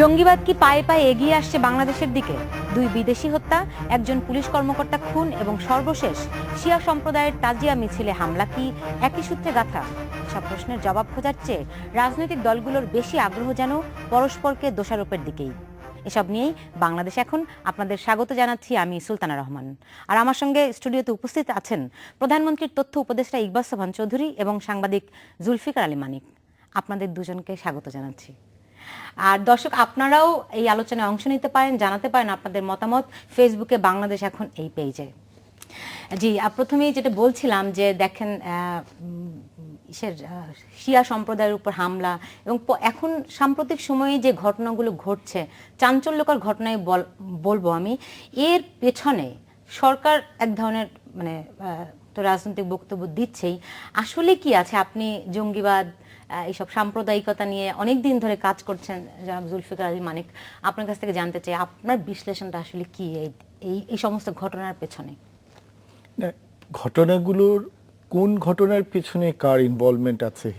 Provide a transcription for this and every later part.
জঙ্গিবাদ কি পায়ে পায়ে এগিয়ে আসছে বাংলাদেশের দিকে? দুই বিদেশি হত্যা, একজন পুলিশ কর্মকর্তা খুন এবং সর্বশেষ শিয়া সম্প্রদায়ের তাজিয়া মিছিলে হামলা কি একই সূত্রে গাঁথা? সব প্রশ্নের জবাব খোঁজার চেয়ে রাজনৈতিক দলগুলোর বেশি আগ্রহ যেন পরস্পরকে দোষারোপের দিকেই। এসব নিয়েই বাংলাদেশ এখন আপনাদের স্বাগত জানাচ্ছি আমি সুলতানা রহমান। আর আমার সঙ্গে স্টুডিওতে উপস্থিত আছেন প্রধানমন্ত্রীর তথ্য উপদেষ্টা ইকবাল সোবহান চৌধুরী এবং সাংবাদিক জুলফিকার আলী মানিক। আপনাদের দুজনকে স্বাগত জানাচ্ছি। আর দর্শক, আপনারাও এই আলোচনায় অংশ নিতে পারেন, জানাতে পারেন আপনাদের মতামত ফেসবুকে বাংলাদেশ এখন এই পেজে। জি, প্রথমেই যেটা বলছিলাম যে দেখেন শিয়া সম্প্রদায়ের উপর হামলা এবং এখন সাম্প্রতিক সময়ে যে ঘটনাগুলো ঘটছে, চাঞ্চল্যকর ঘটনায় বলবো আমি, এর পেছনে সরকার এক ধরনের তো রাজনৈতিক বক্তব্য দিচ্ছেই। আসলে কি আছে? আপনি জঙ্গিবাদ, এইসব সাম্প্রদায়িকতা নিয়ে অনেক দিন ধরে কাজ করছেন জনাব জুলফিকার আলী মানিক, আপনার কাছ থেকে জানতে চাই আপনার বিশ্লেষণটা আসলে কি এই সমস্ত ঘটনার পেছনে? ঘটনাগুলোর কোন ঘটনার পেছনে কার ইনভলভমেন্ট আছে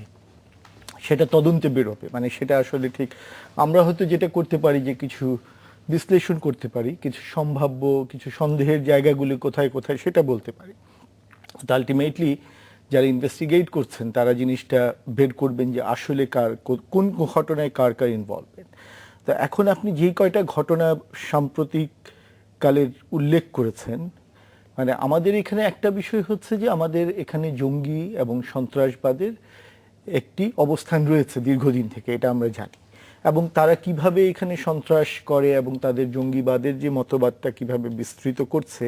সেটা তদন্তে বেরোবে। সেটা আসলে ঠিক আমরা হয়তো যেটা করতে পারি যে কিছু বিশ্লেষণ করতে পারি, কিছু সম্ভাব্য কিছু সন্দেহের জায়গাগুলি কোথায় কোথায় সেটা বলতে পারি। তো আলটিমেটলি যারা ইনভেস্টিগেট করছেন তারা জিনিসটা বের করবেন যে আসলে কোন ঘটনায় কার ইনভলভমেন্ট। তো এখন আপনি যেই কয়টা ঘটনা সাম্প্রতিক কালের উল্লেখ করেছেন, আমাদের এখানে একটা বিষয় হচ্ছে যে আমাদের এখানে জঙ্গি এবং সন্ত্রাসবাদের একটি অবস্থান রয়েছে দীর্ঘদিন থেকে, এটা আমরা জানি। এবং তারা কিভাবে এখানে সন্ত্রাস করে এবং তাদের জঙ্গিবাদের যে মতবাদটা কিভাবে বিস্তৃত করছে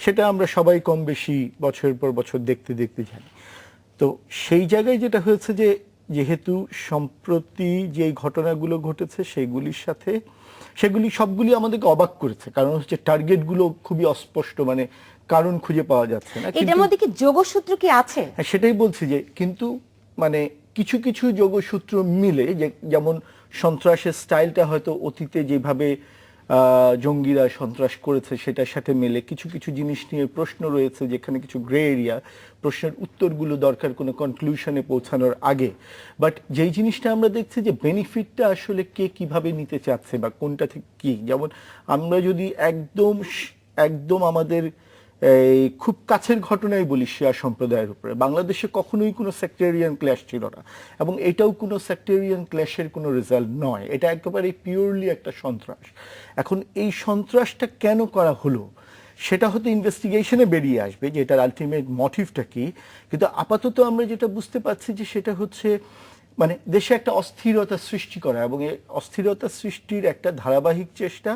সেটা আমরা সবাই কম বেশি বছরের পর বছর দেখতে দেখতে জানি। তো সেই জায়গায় যেটা হয়েছে যে যেহেতু সম্প্রতি যে ঘটনাগুলো ঘটেছে সেগুলি সবগুলি আমাদেরকে অবাক করেছে, কারণ হচ্ছে টার্গেটগুলো খুবই অস্পষ্ট, কারণ খুঁজে পাওয়া যাচ্ছে না। এটার মধ্যে কি যোগসূত্র কি আছে? সেটাই বলছি যে কিন্তু কিছু কিছু যোগসূত্র মিলে, যেমন সন্ত্রাসের স্টাইলটা হয়তো অতীতে যেভাবে জঙ্গিরা সন্ত্রাস করেছে সেটার সাথে মেলে। কিছু কিছু জিনিস নিয়ে প্রশ্ন রয়েছে যেখানে কিছু গ্রে এরিয়া, প্রশ্নের উত্তরগুলো দরকার কোনো কনক্লুশনে পৌঁছানোর আগে। বাট যেই জিনিসটা আমরা দেখছি যে বেনিফিটটা আসলে কে কিভাবে নিতে চাচ্ছে বা কোনটা থেকে কি, যেমন আমরা যদি একদম আমাদের এই খুব কাছের ঘটনাই বলি শিয়া সম্প্রদায়ের উপরে, বাংলাদেশে কখনোই কোনো সেক্টেরিয়ান ক্ল্যাশ ছিল না এবং এটাও কোনো সেক্টেরিয়ান ক্ল্যাশের কোনো রেজাল্ট নয়। এটা একেবারে পিওরলি একটা সন্ত্রাস। এখন এই সন্ত্রাসটা কেন করা হলো সেটা হয়তো ইনভেস্টিগেশনে বেরিয়ে আসবে যে এটার আলটিমেট মোটিভটা কি, কিন্তু আপাতত আমরা যেটা বুঝতে পারছি যে সেটা হচ্ছে দেশে একটা অস্থিরতা সৃষ্টি করা, এবং এই অস্থিরতা সৃষ্টির একটা ধারাবাহিক চেষ্টা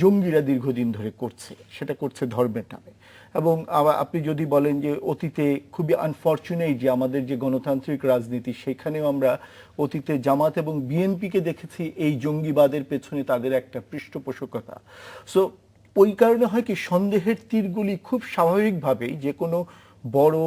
জঙ্গিরা দীর্ঘদিন ধরে করছে, সেটা করছে ধর্মের নামে। এবং আপনি যদি বলেন যে অতীতে খুবই আনফর্চুনেট যে আমাদের যে গণতান্ত্রিক রাজনীতি সেখানেও আমরা অতীতে জামাত এবং বিএনপিকে দেখেছি এই জঙ্গিবাদের পেছনে তাদের একটা পৃষ্ঠপোষকতা। সো ওই কারণে হয় কি সন্দেহের তীরগুলি খুব স্বাভাবিকভাবেই যে কোনো বড়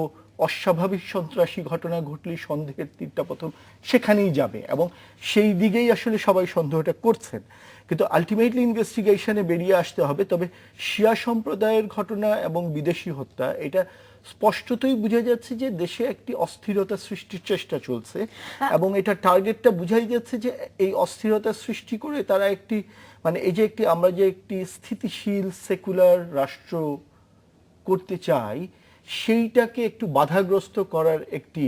অস্বাভাবিক সন্ত্রাসী ঘটনা ঘটলে সন্দেহের তীরটা প্রথম সেখানেই যাবে এবং সেই দিকেই আসলে সবাই সন্দেহটা করছেন। কিন্তু আলটিমেটলি ইনভেস্টিগেশনে বেরিয়ে আসতে হবে। তবে শিয়া সম্প্রদায়ের ঘটনা এবং বিদেশি হত্যা, এটা স্পষ্টতই বোঝা যাচ্ছে যে দেশে একটি অস্থিরতা সৃষ্টির চেষ্টা চলছে এবং এটা টার্গেটটা বোঝাই যাচ্ছে যে এই অস্থিরতা সৃষ্টি করে তারা একটি আমরা যে একটি স্থিতিশীল সেকুলার রাষ্ট্র করতে চাই সেইটাকে একটু বাধাগ্রস্ত করার একটি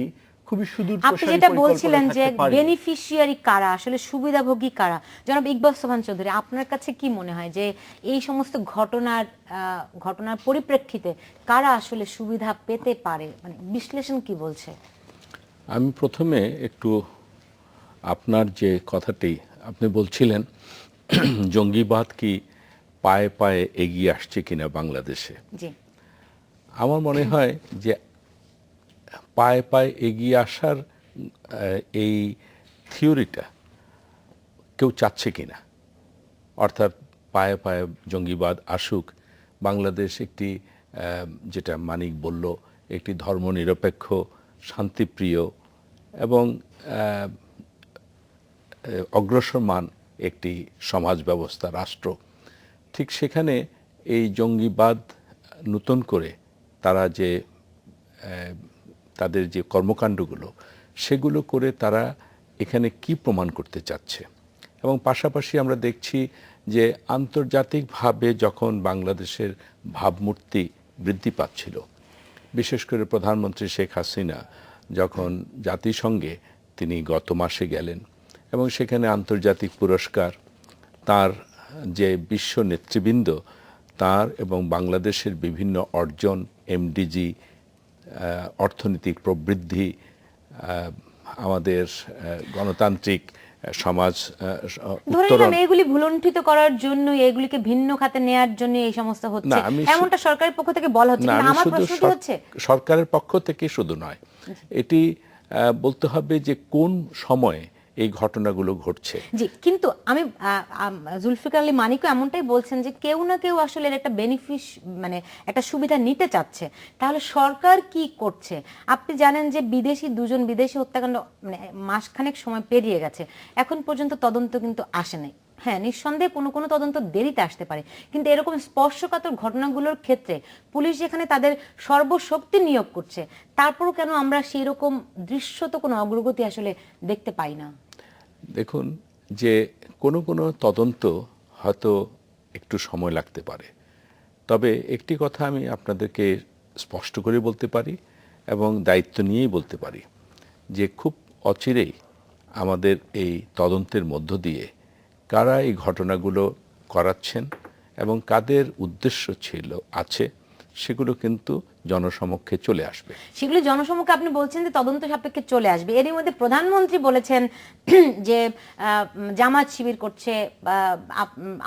খুবই সুদূর প্রসারী আপনি যেটা বলছিলেন যে বেনিফিশিয়ারি কারা, আসলে সুবিধাভোগী কারা, জনাব ইকবাল সোবহান চৌধুরী, আপনার কাছে কি মনে হয় যে এই সমস্ত ঘটনার পরিপ্রেক্ষিতে কারা আসলে সুবিধা পেতে পারে? বিশ্লেষণ কি বলছে? আমি প্রথমে একটু আপনার যে কথাটি আপনি বলছিলেন জঙ্গিবাদ কি পায়ে পায়ে এগিয়ে আসছে কিনা বাংলাদেশে, জি, আমার মনে হয় যে পায়ে পায়ে এগিয়ে আসার এই থিওরিটা কেউ চাচ্ছে কিনা, অর্থাৎ পায়ে পায়ে জঙ্গিবাদ আসুক, বাংলাদেশ একটি যেটা মানিক বলল একটি ধর্মনিরপেক্ষ শান্তিপ্রিয় এবং অগ্রসরমান একটি সমাজ ব্যবস্থা রাষ্ট্র, ঠিক সেখানে এই জঙ্গিবাদ নতুন করে তারা যে তাদের যে কর্মকাণ্ডগুলো সেগুলো করে তারা এখানে কি প্রমাণ করতে চাচ্ছে এবং পাশাপাশি আমরা দেখছি যে আন্তর্জাতিকভাবে যখন বাংলাদেশের ভাবমূর্তি বৃদ্ধি পাচ্ছিল, বিশেষ করে প্রধানমন্ত্রী শেখ হাসিনা যখন জাতিসংঘে তিনি গত মাসে গেলেন এবং সেখানে আন্তর্জাতিক পুরস্কার, তার যে বিশ্ব নেতৃবৃন্দ তার এবং বাংলাদেশের বিভিন্ন অর্জন, এমডিজি, অর্থনৈতিক প্রবৃদ্ধি, আমাদের গণতান্ত্রিক সমাজ ধরে উত্তরণ, নিলাম এগুলি ভুলণ্ঠিত করার জন্য, এগুলিকে ভিন্ন খাতে নেয়ার জন্য এই সমস্ত হচ্ছে, এমনটা সরকারের পক্ষ থেকে বলা হচ্ছে। না, কিন্তু আমি আমার শুধু প্রশ্নটি হচ্ছে সরকারের পক্ষ থেকে শুধু নয়, এটি বলতে হবে যে কোন সময়ে এই ঘটনাগুলো ঘটছে। জি, কিন্তু আমি জুলফিকার আলী মানিকও এমনটাই বলছেন যে কেউ না কেউ আসলে এর একটা মানে একটা সুবিধা নিতে চাচ্ছে। তাহলে সরকার কি করছে? আপনি জানেন যে দুজন বিদেশি হত্যাকাণ্ড মানে মাসখানেক সময় পেরিয়ে গেছে, এখন পর্যন্ত তদন্ত কিন্তু আসে নাই। হ্যাঁ, নিঃসন্দেহে কোনো কোনো তদন্ত দেরিতে আসতে পারে, কিন্তু এরকম স্পর্শকাতর ঘটনাগুলোর ক্ষেত্রে পুলিশ যেখানে তাদের সর্বশক্তি নিয়োগ করছে, তারপরও কেন আমরা সেই রকম দৃশ্যত কোনো অগ্রগতি আসলে দেখতে পাই না? দেখুন, যে কোনো কোনো তদন্ত হয়তো একটু সময় লাগতে পারে, তবে একটি কথা আমি আপনাদেরকে স্পষ্ট করে বলতে পারি এবং দায়িত্ব নিয়েই বলতে পারি যে খুব অচিরেই আমাদের এই তদন্তের মধ্য দিয়ে কারা এই ঘটনাগুলো করাচ্ছেন এবং কাদের উদ্দেশ্য আছে সেগুলো কিন্তু জনসমক্ষে চলে আসবে। সেগুলো জনসমক্ষে আপনি বলছেন যে তদন্ত সাপেক্ষে চলে আসবে। এরই মধ্যে প্রধানমন্ত্রী বলেছেন যে জামাত শিবির করছে,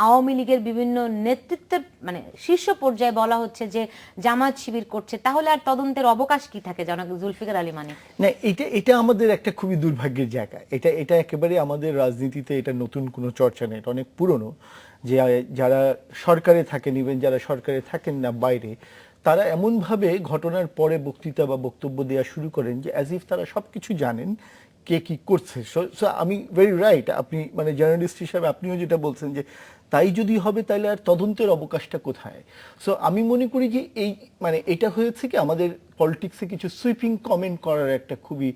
আওয়ামী লীগের বিভিন্ন নেতৃত্বের মানে শীর্ষ পর্যায়ে বলা হচ্ছে যে জামাত শিবির করছে। তাহলে আর তদন্তের অবকাশ কি থাকে জনাব জুলফিকার আলী মানিক? না, এটা আমাদের একটা খুবই দুর্ভাগ্যের জায়গা। এটা একেবারে আমাদের রাজনীতিতে এটা নতুন কোনো চর্চা নেই, এটা অনেক পুরনো। যে যারা সরকারে থাকেন, ইভেন যারা সরকারে থাকেন না বাইরে, তারা এমনভাবে ঘটনার পরে বক্তৃতা বা বক্তব্য দেওয়া শুরু করেন যে অ্যাজ ইফ তারা সব কিছু জানেন কে কি করছে। সো আমি ভেরি রাইট, আপনি মানে জার্নালিস্ট হিসাবে আপনিও যেটা বলছেন যে তাই যদি হবে তাহলে আর তদন্তের অবকাশটা কোথায়। সো আমি মনে করি যে এই মানে এটা হয়েছে কি আমাদের পলিটিক্সে কিছু সুইপিং কমেন্ট করার একটা খুবই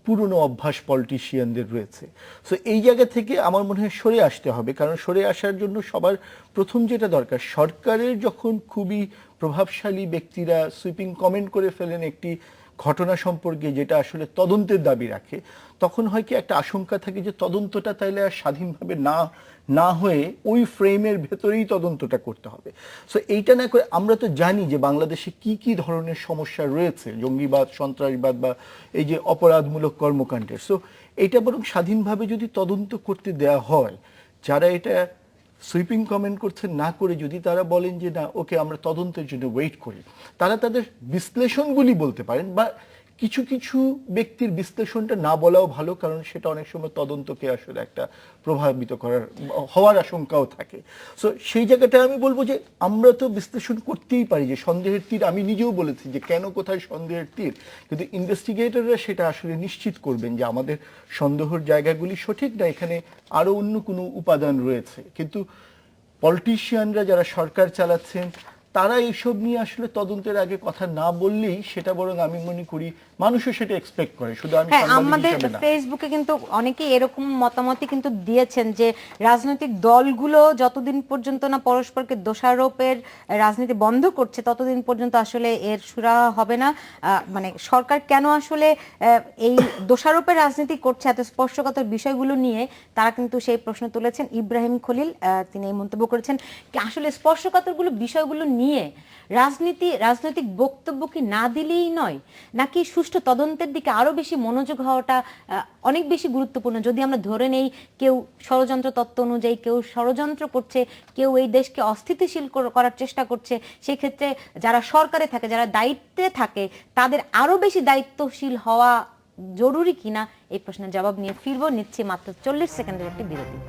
পুরনো অভ্যাস পলিটিশিয়ানদের রয়েছে। সো এই জায়গা থেকে আমার মনে হয় সরে আসতে হবে, কারণ সরে আসার জন্য সবার প্রথম যেটা দরকার, সরকারের যখন খুবই প্রভাবশালী ব্যক্তিরা সুইপিং কমেন্ট করে ফেলেন একটি ঘটনা সম্পর্কে যেটা আসলে তদন্তের দাবি রাখে, তখন হয় কি একটা আশঙ্কা থাকে যে তদন্তটা তাইলে আর স্বাধীনভাবে না হয়ে ওই ফ্রেমের ভেতরেই তদন্তটা করতে হবে। সো এইটা না করে আমরা তো জানি যে বাংলাদেশে কি কি ধরনের সমস্যা রয়েছে, জঙ্গিবাদ, সন্ত্রাসবাদ বা এই যে অপরাধমূলক কর্মকাণ্ডের। সো এইটা বরং স্বাধীনভাবে যদি তদন্ত করতে দেয়া হয়, যারা এটা সুইপিং কমেন্ট করছেন না করে যদি তারা বলেন যে না ওকে আমরা তদন্তের জন্য ওয়েট করি, তারা তাদের বিশ্লেষণগুলি বলতে পারেন, বা কিছু কিছু ব্যক্তির বিশ্লেষণটা না বলাও ভালো, কারণ সেটা অনেক সময় তদন্তকে আসলে একটা প্রভাবিত হওয়ার আশঙ্কাও থাকে। সো সেই জায়গাটা আমি বলবো যে আমরা তো বিশ্লেষণ করতেই পারি যে সন্দেহের তীর, আমি নিজেও বলেছি যে কেন কোথায় সন্দেহের তীর, কিন্তু ইনভেস্টিগেটররা সেটা আসলে নিশ্চিত করবেন যে আমাদের সন্দেহের জায়গাগুলি সঠিক না, এখানে আরো অন্য কোনো উপাদান রয়েছে। কিন্তু পলিটিশিয়ানরা যারা সরকার চালাচ্ছেন তারা এইসব নিয়ে আসলে তদন্তের আগে কথা না বললেই সেটা বরং আমি মনে করি মানুষও সেটা এক্সপেক্ট করে, শুধু আমি আমাদের ফেসবুকে কিন্তু অনেকে এরকম মতামতই কিন্তু দিয়েছেন যে রাজনৈতিক দলগুলো যতদিন পর্যন্ত না পরস্পরকে দোষারোপের রাজনীতি বন্ধ করছে ততদিন পর্যন্ত আসলে এর সুরাহা হবে না। মানে সরকার কেন আসলে এই দোষারোপের রাজনীতি করছে এত স্পর্শকাতর বিষয়গুলো নিয়ে, তারা কিন্তু সেই প্রশ্ন তুলেছেন। ইব্রাহিম খলিল তিনি এই মন্তব্য করেছেন আসলে স্পর্শকাতরগুলো বিষয়গুলো নিয়ে রাজনৈতিক বক্তব্য কি না দিলেই নয়, নাকি সুষ্ঠু তদন্তের দিকে আরো বেশি মনোযোগ হওয়াটা অনেক বেশি গুরুত্বপূর্ণ? যদি আমরা ধরে নেই কেউ ষড়যন্ত্র তত্ত্ব অনুযায়ী কেউ ষড়যন্ত্র করছে, কেউ এই দেশকে অস্থিতিশীল করার চেষ্টা করছে, সেই ক্ষেত্রে যারা সরকারে থাকে, যারা দায়িত্বে থাকে, তাদের আরো বেশি দায়িত্বশীল হওয়া জরুরি কিনা এই প্রশ্নের জবাব নিয়ে ফিরবো। নিচ্ছি মাত্র 40 সেকেন্ডের একটি বিরতি।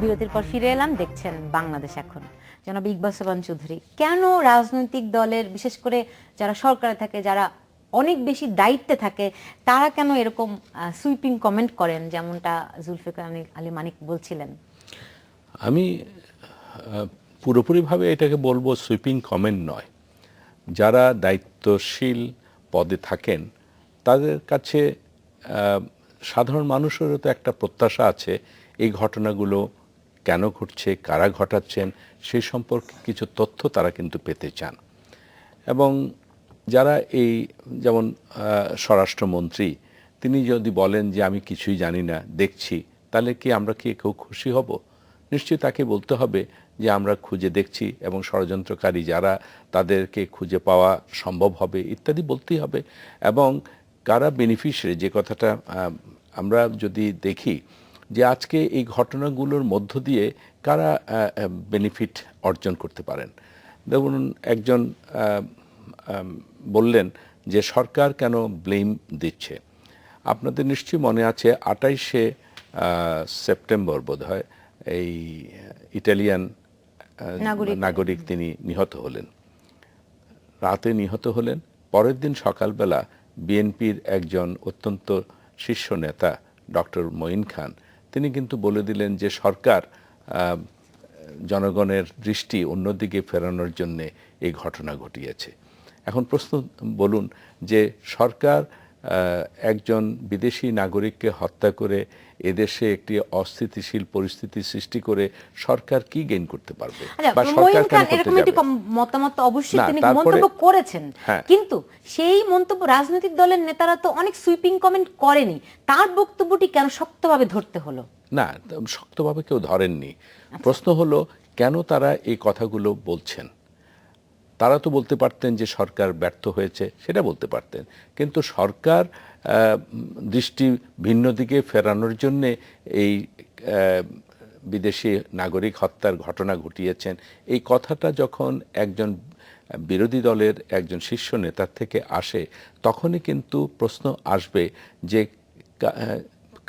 বিরতির পর ফিরে এলাম, দেখছেন বাংলাদেশ এখন। জনাব ইকবাল সোবহান চৌধুরী, কেন রাজনৈতিক দলের বিশেষ করে যারা সরকারে থাকে, যারা অনেক বেশি দায়িত্বে থাকে, তারা কেন এরকম সুইপিং কমেন্ট করেন, যেমনটা জুলফিকার আলী মানিক বলছিলেন? আমি পুরোপুরিভাবে এটাকে বলবো সুইপিং কমেন্ট নয়। যারা দায়িত্বশীল পদে থাকেন তাদের কাছে সাধারণ মানুষেরও তো একটা প্রত্যাশা আছে, এই ঘটনাগুলো কেন ঘটছে, কারা ঘটাচ্ছেন সেই সম্পর্কে কিছু তথ্য তারা কিন্তু পেতে চান। এবং যারা এই যেমন স্বরাষ্ট্রমন্ত্রী, তিনি যদি বলেন যে আমি কিছুই জানি না, দেখছি, তাহলে কি আমরা কি কেউ খুশি হব? নিশ্চয়ই তাকে বলতে হবে যে আমরা খুঁজে দেখছি এবং ষড়যন্ত্রকারী যারা, তাদেরকে খুঁজে পাওয়া সম্ভব হবে ইত্যাদি বলতেই হবে। এবং কারা বেনিফিশিয়ারি, যে কথাটা আমরা যদি দেখি যে আজকে এই ঘটনাগুলোর মধ্য দিয়ে কারা বেনিফিট অর্জন করতে পারেন। দেখুন, একজন বললেন যে সরকার কেন ব্লেম দিচ্ছে। আপনাদের নিশ্চয়ই মনে আছে 28শে সেপ্টেম্বর বোধহয় এই ইটালিয়ান নাগরিক তিনি নিহত হলেন, রাতে নিহত হলেন। পরের দিন সকালবেলা বিএনপির একজন অত্যন্ত শীর্ষ নেতা ডক্টর মঈন খান, তিনি কিন্তু বলে দিলেন যে সরকার জনগণের দৃষ্টি অন্যদিকে ফেরানোর জন্য এই ঘটনা ঘটিয়েছে। এখন প্রশ্ন বলুন যে সরকার একজন বিদেশি নাগরিককে হত্যা করে এদেশে একটি অস্থিতিশীল পরিস্থিতি সৃষ্টি করে সরকার কি গেইন করতে পারবে? বা সরকার কেন করতে যাবে? মতামত অবশ্যই তিনি মন্তব্য করেছেন, কিন্তু সেই মন্তব্য রাজনৈতিক দলের নেতারা তো অনেক সুইপিং কমেন্ট করেনি, তার বক্তব্যটি কেন শক্তভাবে ধরতে হলো? না, শক্তভাবে কেউ ধরেননি। প্রশ্ন হলো কেন তারা এই কথাগুলো বলছেন। তারা তো বলতে পারতেন যে সরকার ব্যর্থ হয়েছে, সেটা বলতে পারতেন, কিন্তু সরকার দৃষ্টি ভিন্ন দিকে ফেরানোর জন্যে এই বিদেশি নাগরিক হত্যার ঘটনা ঘটিয়েছেন, এই কথাটা যখন একজন বিরোধী দলের একজন শীর্ষ নেতার থেকে আসে, তখনই কিন্তু প্রশ্ন আসবে যে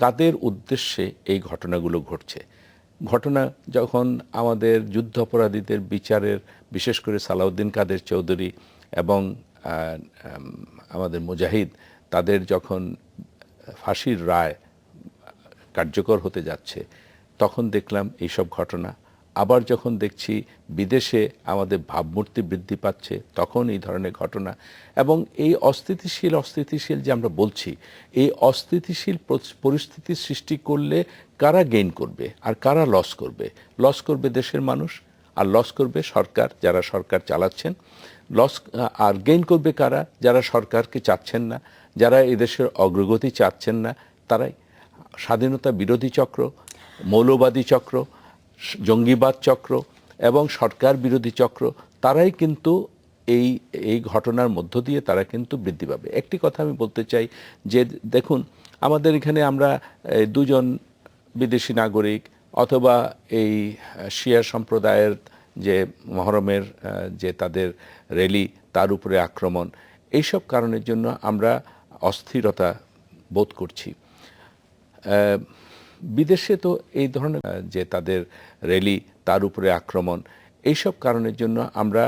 কাদের উদ্দেশ্যে এই ঘটনাগুলো ঘটছে। ঘটনা যখন আমাদের যুদ্ধাপরাধীদের বিচারের, বিশেষ করে সালাউদ্দিন কাদের চৌধুরী এবং আমাদের মুজাহিদ, তাদের যখন ফাঁসির রায় কার্যকর হতে যাচ্ছে, তখন দেখলাম এইসব ঘটনা। আবার যখন দেখছি বিদেশে আমাদের ভাবমূর্তি বৃদ্ধি পাচ্ছে, তখন এই ধরনের ঘটনা। এবং এই অস্থিতিশীল যে আমরা বলছি, এই অস্থিতিশীল পরিস্থিতি সৃষ্টি করলে কারা গেইন করবে আর কারা লস করবে? লস করবে দেশের মানুষ, আর লস করবে সরকার, যারা সরকার চালাচ্ছেন। আর গেইন করবে কারা? যারা সরকারকে চাচ্ছেন না, যারা এদেশের অগ্রগতি চাচ্ছেন না, তারাই। স্বাধীনতা বিরোধী চক্র, মৌলবাদী চক্র, জঙ্গিবাদ চক্র এবং সরকার বিরোধী চক্র, তারাই কিন্তু এই ঘটনার মধ্য দিয়ে তারা কিন্তু বৃদ্ধি পাবে। একটি কথা আমি বলতে চাই যে দেখুন, আমাদের এখানে আমরা দুজন বিদেশি নাগরিক অথবা এই শিয়া সম্প্রদায়ের যে মহরমের যে তাদের র্যালি, তার উপরে আক্রমণ, এইসব কারণের জন্য আমরা অস্থিরতা বোধ করছি। বিদেশে তো এই ধরনের যে তাদের র্যালি, তার উপরে আক্রমণ, এইসব কারণের জন্য আমরা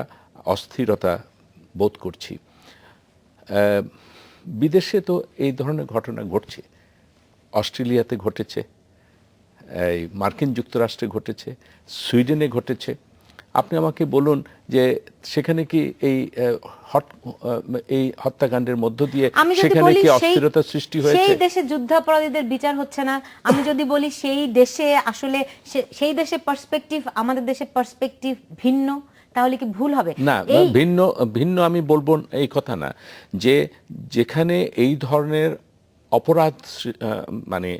অস্থিরতা বোধ করছি। বিদেশে তো এই ধরনের ঘটনা ঘটছে, অস্ট্রেলিয়াতে ঘটেছে, এই মার্কিন যুক্তরাষ্ট্রে ঘটেছে, সুইডেনে ঘটেছে। আপনি আমাকে বলুন যে সেখানে কি এই হত্যাকাণ্ডের মধ্য দিয়ে সেখানে কি অস্থিরতা সৃষ্টি হয়েছে? সেই দেশে যুদ্ধাপরাধীদের বিচার হচ্ছে না। আমি যদি বলি সেই দেশে আসলে সেই দেশের পার্সপেক্টিভ আমাদের দেশের পার্সপেক্টিভ ভিন্ন, তাহলে কি ভুল হবে? না, ভিন্ন আমি বলবো এই কথা না, যে যেখানে এই ধরনের অপরাধ মানে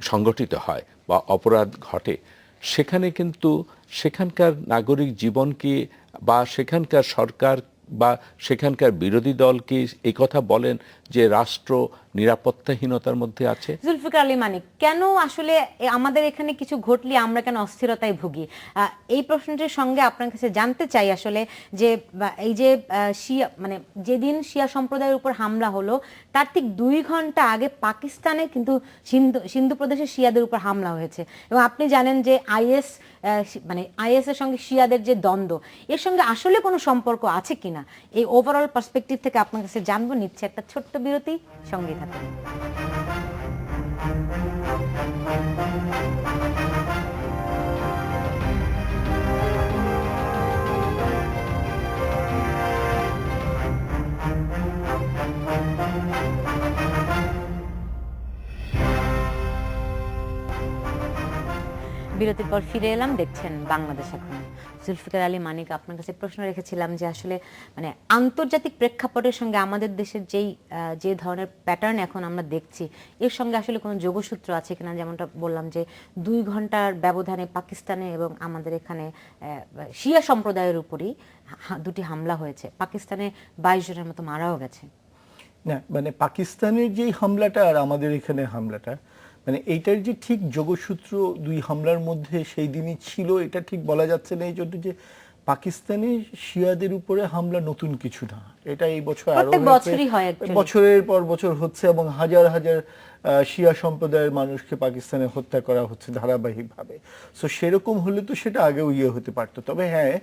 সংগঠিত হয় বা অপরাধ ঘটে, সেখানে কিন্তু সেখানকার নাগরিক জীবন কি, বা সেখানকার সরকার বা সেখানকার বিরোধী দল কি এই কথা বলেন যে রাষ্ট্র নিরাপত্তাহীনতার মধ্যে আছে। জুলফিকার আলী মানিক, কেন আসলে আমাদের এখানে কিছু ঘটলে আমরা কেন অস্থিরতায় ভুগি? এই প্রশ্নটির সঙ্গে আপনার কাছে জানতে চাই আসলে যে এই যে শিয়া মানে যেদিন শিয়া সম্প্রদায়ের উপর হামলা হলো তার ঠিক 2 ঘন্টা আগে পাকিস্তানে কিন্তু সিন্ধু প্রদেশের শিয়াদের উপর হামলা হয়েছে, এবং আপনি জানেন যে আইএস মানে আইএস এর সঙ্গে শিয়াদের যে দ্বন্দ্ব, এর সঙ্গে আসলে কোনো সম্পর্ক আছে কিনা, এই ওভারঅল পার্সপেক্টিভ থেকে আপনার কাছে জানবো। নিচ্ছে একটা ছোট্ট বিরতি, সঙ্গে থাকুন। বিরতির পর ফিরে এলাম, দেখছেন বাংলাদেশ এখন। জুলফিকার আলী মানিক, আপনার কাছে প্রশ্ন রেখেছিলাম যে আসলে মানে আন্তর্জাতিক প্রেক্ষাপটের সঙ্গে আমাদের দেশের যে ধরনের প্যাটার্ন এখন আমরা দেখছি, এর সঙ্গে আসলে কোনো যোগসূত্র আছে কিনা? যেমনটা বললাম যে 2 ঘন্টার ব্যবধানে পাকিস্তানে এবং আমাদের এখানে শিয়া সম্প্রদায়ের উপরই 2টি হামলা হয়েছে, পাকিস্তানে 22 জনের মতো মারাও গেছে। না মানে পাকিস্তানের যে হামলাটা আর আমাদের এখানে হামলাটা, মানে এইটার যে ঠিক যোগসূত্র 2 হামলার মধ্যে সেই দিনই ছিল এটা ঠিক বলা যাচ্ছে না, এই জন্য যে পাকিস্তানে শিয়াদের উপরে হামলা নতুন কিছু না, এটা এই বছর আরো বছরই হয়, বছরের পর বছর হচ্ছে, এবং হাজার হাজার শিয়া সম্প্রদায়ের মানুষকে পাকিস্তানে হত্যা করা হচ্ছে ধারাবাহিকভাবে। সো সেরকম হলে তো সেটা আগেও হতে পারতো। তবে হ্যাঁ,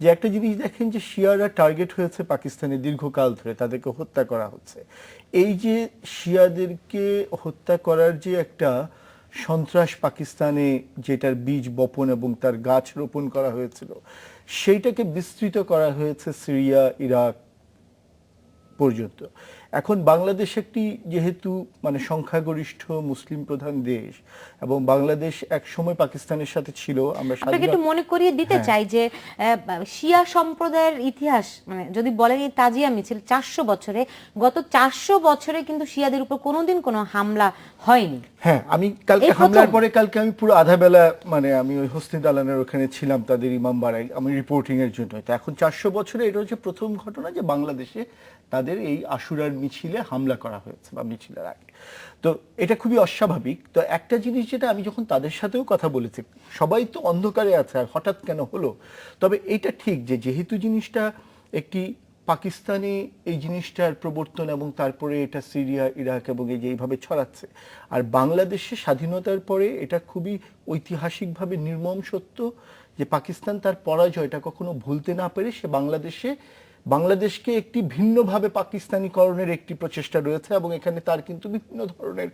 যে একটা জিনিস দেখেন যে শিয়ারা টার্গেট হয়েছে পাকিস্তানে দীর্ঘকাল ধরে, তাদেরকে হত্যা করা হচ্ছে। এই যে শিয়াদেরকে হত্যা করার যে একটা সন্ত্রাস পাকিস্তানে, যেটার বীজ বপন এবং তার গাছ রোপণ করা হয়েছিল, সেইটাকে বিস্তৃত করা হয়েছে সিরিয়া, ইরাক পর্যন্ত। এখন বাংলাদেশ একটি যেহেতু মানে সংখ্যাগরিষ্ঠ মুসলিম প্রধান দেশ, এবং বাংলাদেশ এক সময় পাকিস্তানের সাথে ছিল, আমরা আপনাকে একটু মনে করিয়ে দিতে চাই যে শিয়া সম্প্রদায়ের ইতিহাস মানে যদি বলেন এই তাজিয়া মিছিল 400 বছরে, গত 400 বছরে কিন্তু শিয়াদের উপর কোনোদিন কোনো হামলা হয়নি। হ্যাঁ, আমি কালকে হামলার পরে কালকে আমি পুরো আধা বেলা মানে আমি ওই হোসনি দালানের ওখানে ছিলাম তাদের ইমামবাড়ায়, আমি রিপোর্টিং এর জন্য। তো এখন 400 বছরে এটা হচ্ছে প্রথম ঘটনা যে বাংলাদেশে তাদের এই আশুরার মিছিলে হামলা করা হয়েছে বা মিছিলের আগে। তো এটা খুবই অস্বাভাবিক। তো একটা জিনিস যেটা আমি যখন তাদের সাথেও কথা বলেছি, সবাই তো অন্ধকারে আছে আর হঠাৎ কেন হলো। তবে এটা ঠিক যে যেহেতু জিনিসটা একটি পাকিস্তানে এই জিনিসটার প্রবর্তন এবং তারপরে এটা সিরিয়া, ইরাক এবং এই যে এইভাবে ছড়াচ্ছে, আর বাংলাদেশে স্বাধীনতার পরে এটা খুবই ঐতিহাসিকভাবে নির্মম সত্য যে পাকিস্তান তার পরাজয়টা কখনো ভুলতে না পেরে সে বাংলাদেশকে একটি ভিন্নভাবে পাকিস্তানিকরণের একটি প্রচেষ্টা রয়েছে, এবং এখানে তার কিন্তু বিভিন্ন ধরনের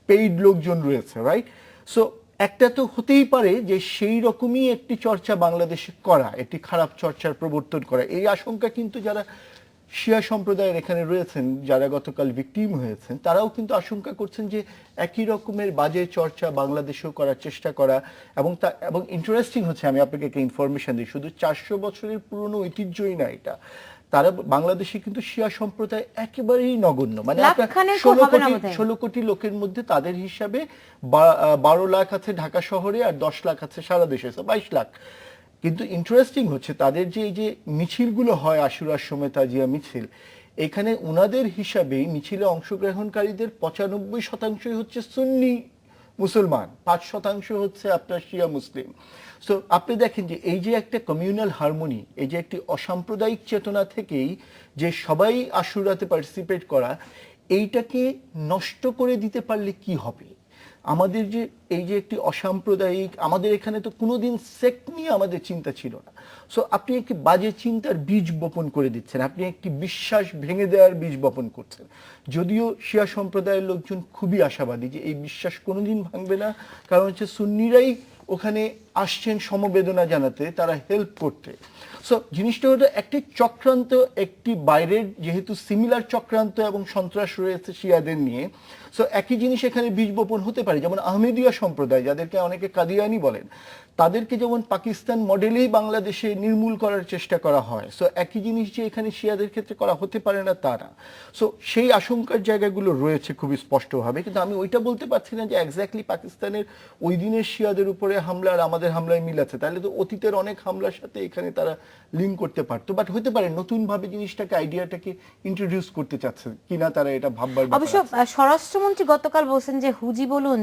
পেইড লোকজন রয়েছে, রাইট? সো একটা তো হতেই পারে যে সেই রকমই একটি চর্চা বাংলাদেশে করা, একটি খারাপ চর্চার প্রবর্তন করা। এই আশঙ্কা কিন্তু যারা শিয়া সম্প্রদায়ের এখানে রয়েছেন, যারা গতকাল ভিকটিম হয়েছেন, তারাও কিন্তু আশঙ্কা করছেন যে একই রকমের বাজে চর্চা বাংলাদেশেও করার চেষ্টা করা। এবং ইন্টারেস্টিং হচ্ছে, আমি আপনাকে একটা ইনফরমেশন দিই, শুধু 400 বছরের পুরনো ঐতিহ্যই না এটা, তারা বাংলাদেশে কিন্তু শিয়া সম্প্রদায় একেবারেই নগণ্য, মানে 16 কোটি লোকের মধ্যে তাদের হিসাবে 12 লাখ আছে ঢাকা শহরে আর 10 লাখ আছে সারা দেশে, 22 লাখ। কিন্তু ইন্টারেস্টিং হচ্ছে তাদের যে এই যে মিছিলগুলো হয় আশুরার সময়, তাজিয়া মিছিল, এখানে ওনাদের হিসাবে মিছিলে অংশগ্রহণকারীদের 95% হচ্ছে সুন্নি মুসলমান, 5% হচ্ছে আপনার শিয়া মুসলিম। সো আপনি দেখেন যে এই যে একটা কমিউনাল হারমোনি, এই যে একটি অসাম্প্রদায়িক চেতনা থেকেই যে সবাই আশুরাতে পার্টিসিপেট করা, এইটাকে নষ্ট করে দিতে পারলে কি হবে? আমাদের যে এই যে একটি অসাম্প্রদায়িক, আমাদের এখানে তো কোনোদিন সেক্ট নিয়ে আমাদের চিন্তা ছিল না। সো আপনি একটি বাজে চিন্তার বীজ বপন করে দিচ্ছেন, আপনি একটি বিশ্বাস ভেঙে দেওয়ার বীজ বপন করছেন। যদিও শিয়া সম্প্রদায়ের লোকজন খুবই আশাবাদী যে এই বিশ্বাস কোনোদিন ভাঙবে না, কারণ হচ্ছে সুন্নিরাই ওখানে আসছেন সমবেদনা জানাতে, তারা হেল্প করতে। সো জিনিসটা হলো একটি চক্রান্ত, একটি বাইরের যেহেতু সিমিলার চক্রান্ত এবং সন্ত্রাস রয়েছে শিয়াদের নিয়ে, সো একই জিনিস এখানে বীজ বপন হতে পারে। যেমন আহমেদিয়া সম্প্রদায়, যাদেরকে অনেকে কাদিয়ানি বলেন, তাদেরকে যেমন পাকিস্তান মডেলেই বাংলাদেশে নির্মূল করার চেষ্টা করা হয়, সো একই জিনিস যে এখানে শিয়াদের ক্ষেত্রে করা হতে পারে না তা না। সো সেই আশঙ্কার জায়গাগুলো রয়েছে খুবই স্পষ্টভাবে, কিন্তু আমি ওইটা বলতে পারছি না যে এক্স্যাক্টলি পাকিস্তানের ওই দিনের শিয়াদের উপরে হামলা আর আমাদের তাদের হামলায় মিল আছে, তাহলে তো অতীতের অনেক হামলার সাথে এখানে তারা লিঙ্ক করতে পারতো। বাট হতে পারে নতুন ভাবে জিনিসটাকে, আইডিয়াটাকে ইন্ট্রোডিউস করতে চাচ্ছে কিনা তারা, এটা ভাববার ব্যাপার অবশ্য আছে। স্বরাষ্ট্রমন্ত্রী গতকাল বলছেন যে হুজি বলুন,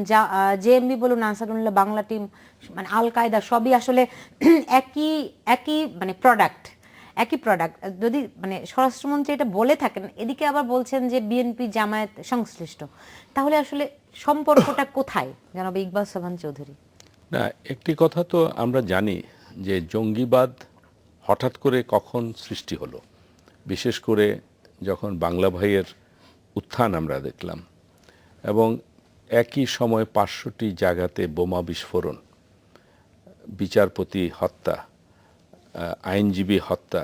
জেএমবি বলুন, আনসারুল্লাহ বাংলা টিম, মানে আল কায়দা, সবই আসলে একই একই মানে একই প্রোডাক্ট। যদি মানে স্বরাষ্ট্রমন্ত্রী এটা বলে থাকেন, এদিকে আবার বলছেন যে বিএনপি জামায়াত সংশ্লিষ্ট, তাহলে আসলে সম্পর্কটা কোথায় জনাব ইকবাল সোবহান চৌধুরী? না, একটি কথা তো আমরা জানি যে জঙ্গিবাদ হঠাৎ করে কখন সৃষ্টি হলো, বিশেষ করে যখন বাংলা ভাইয়ের উত্থান আমরা দেখলাম এবং একই সময় 500টি জায়গাতে বোমা বিস্ফোরণ, বিচারপতি হত্যা, আইনজীবী হত্যা,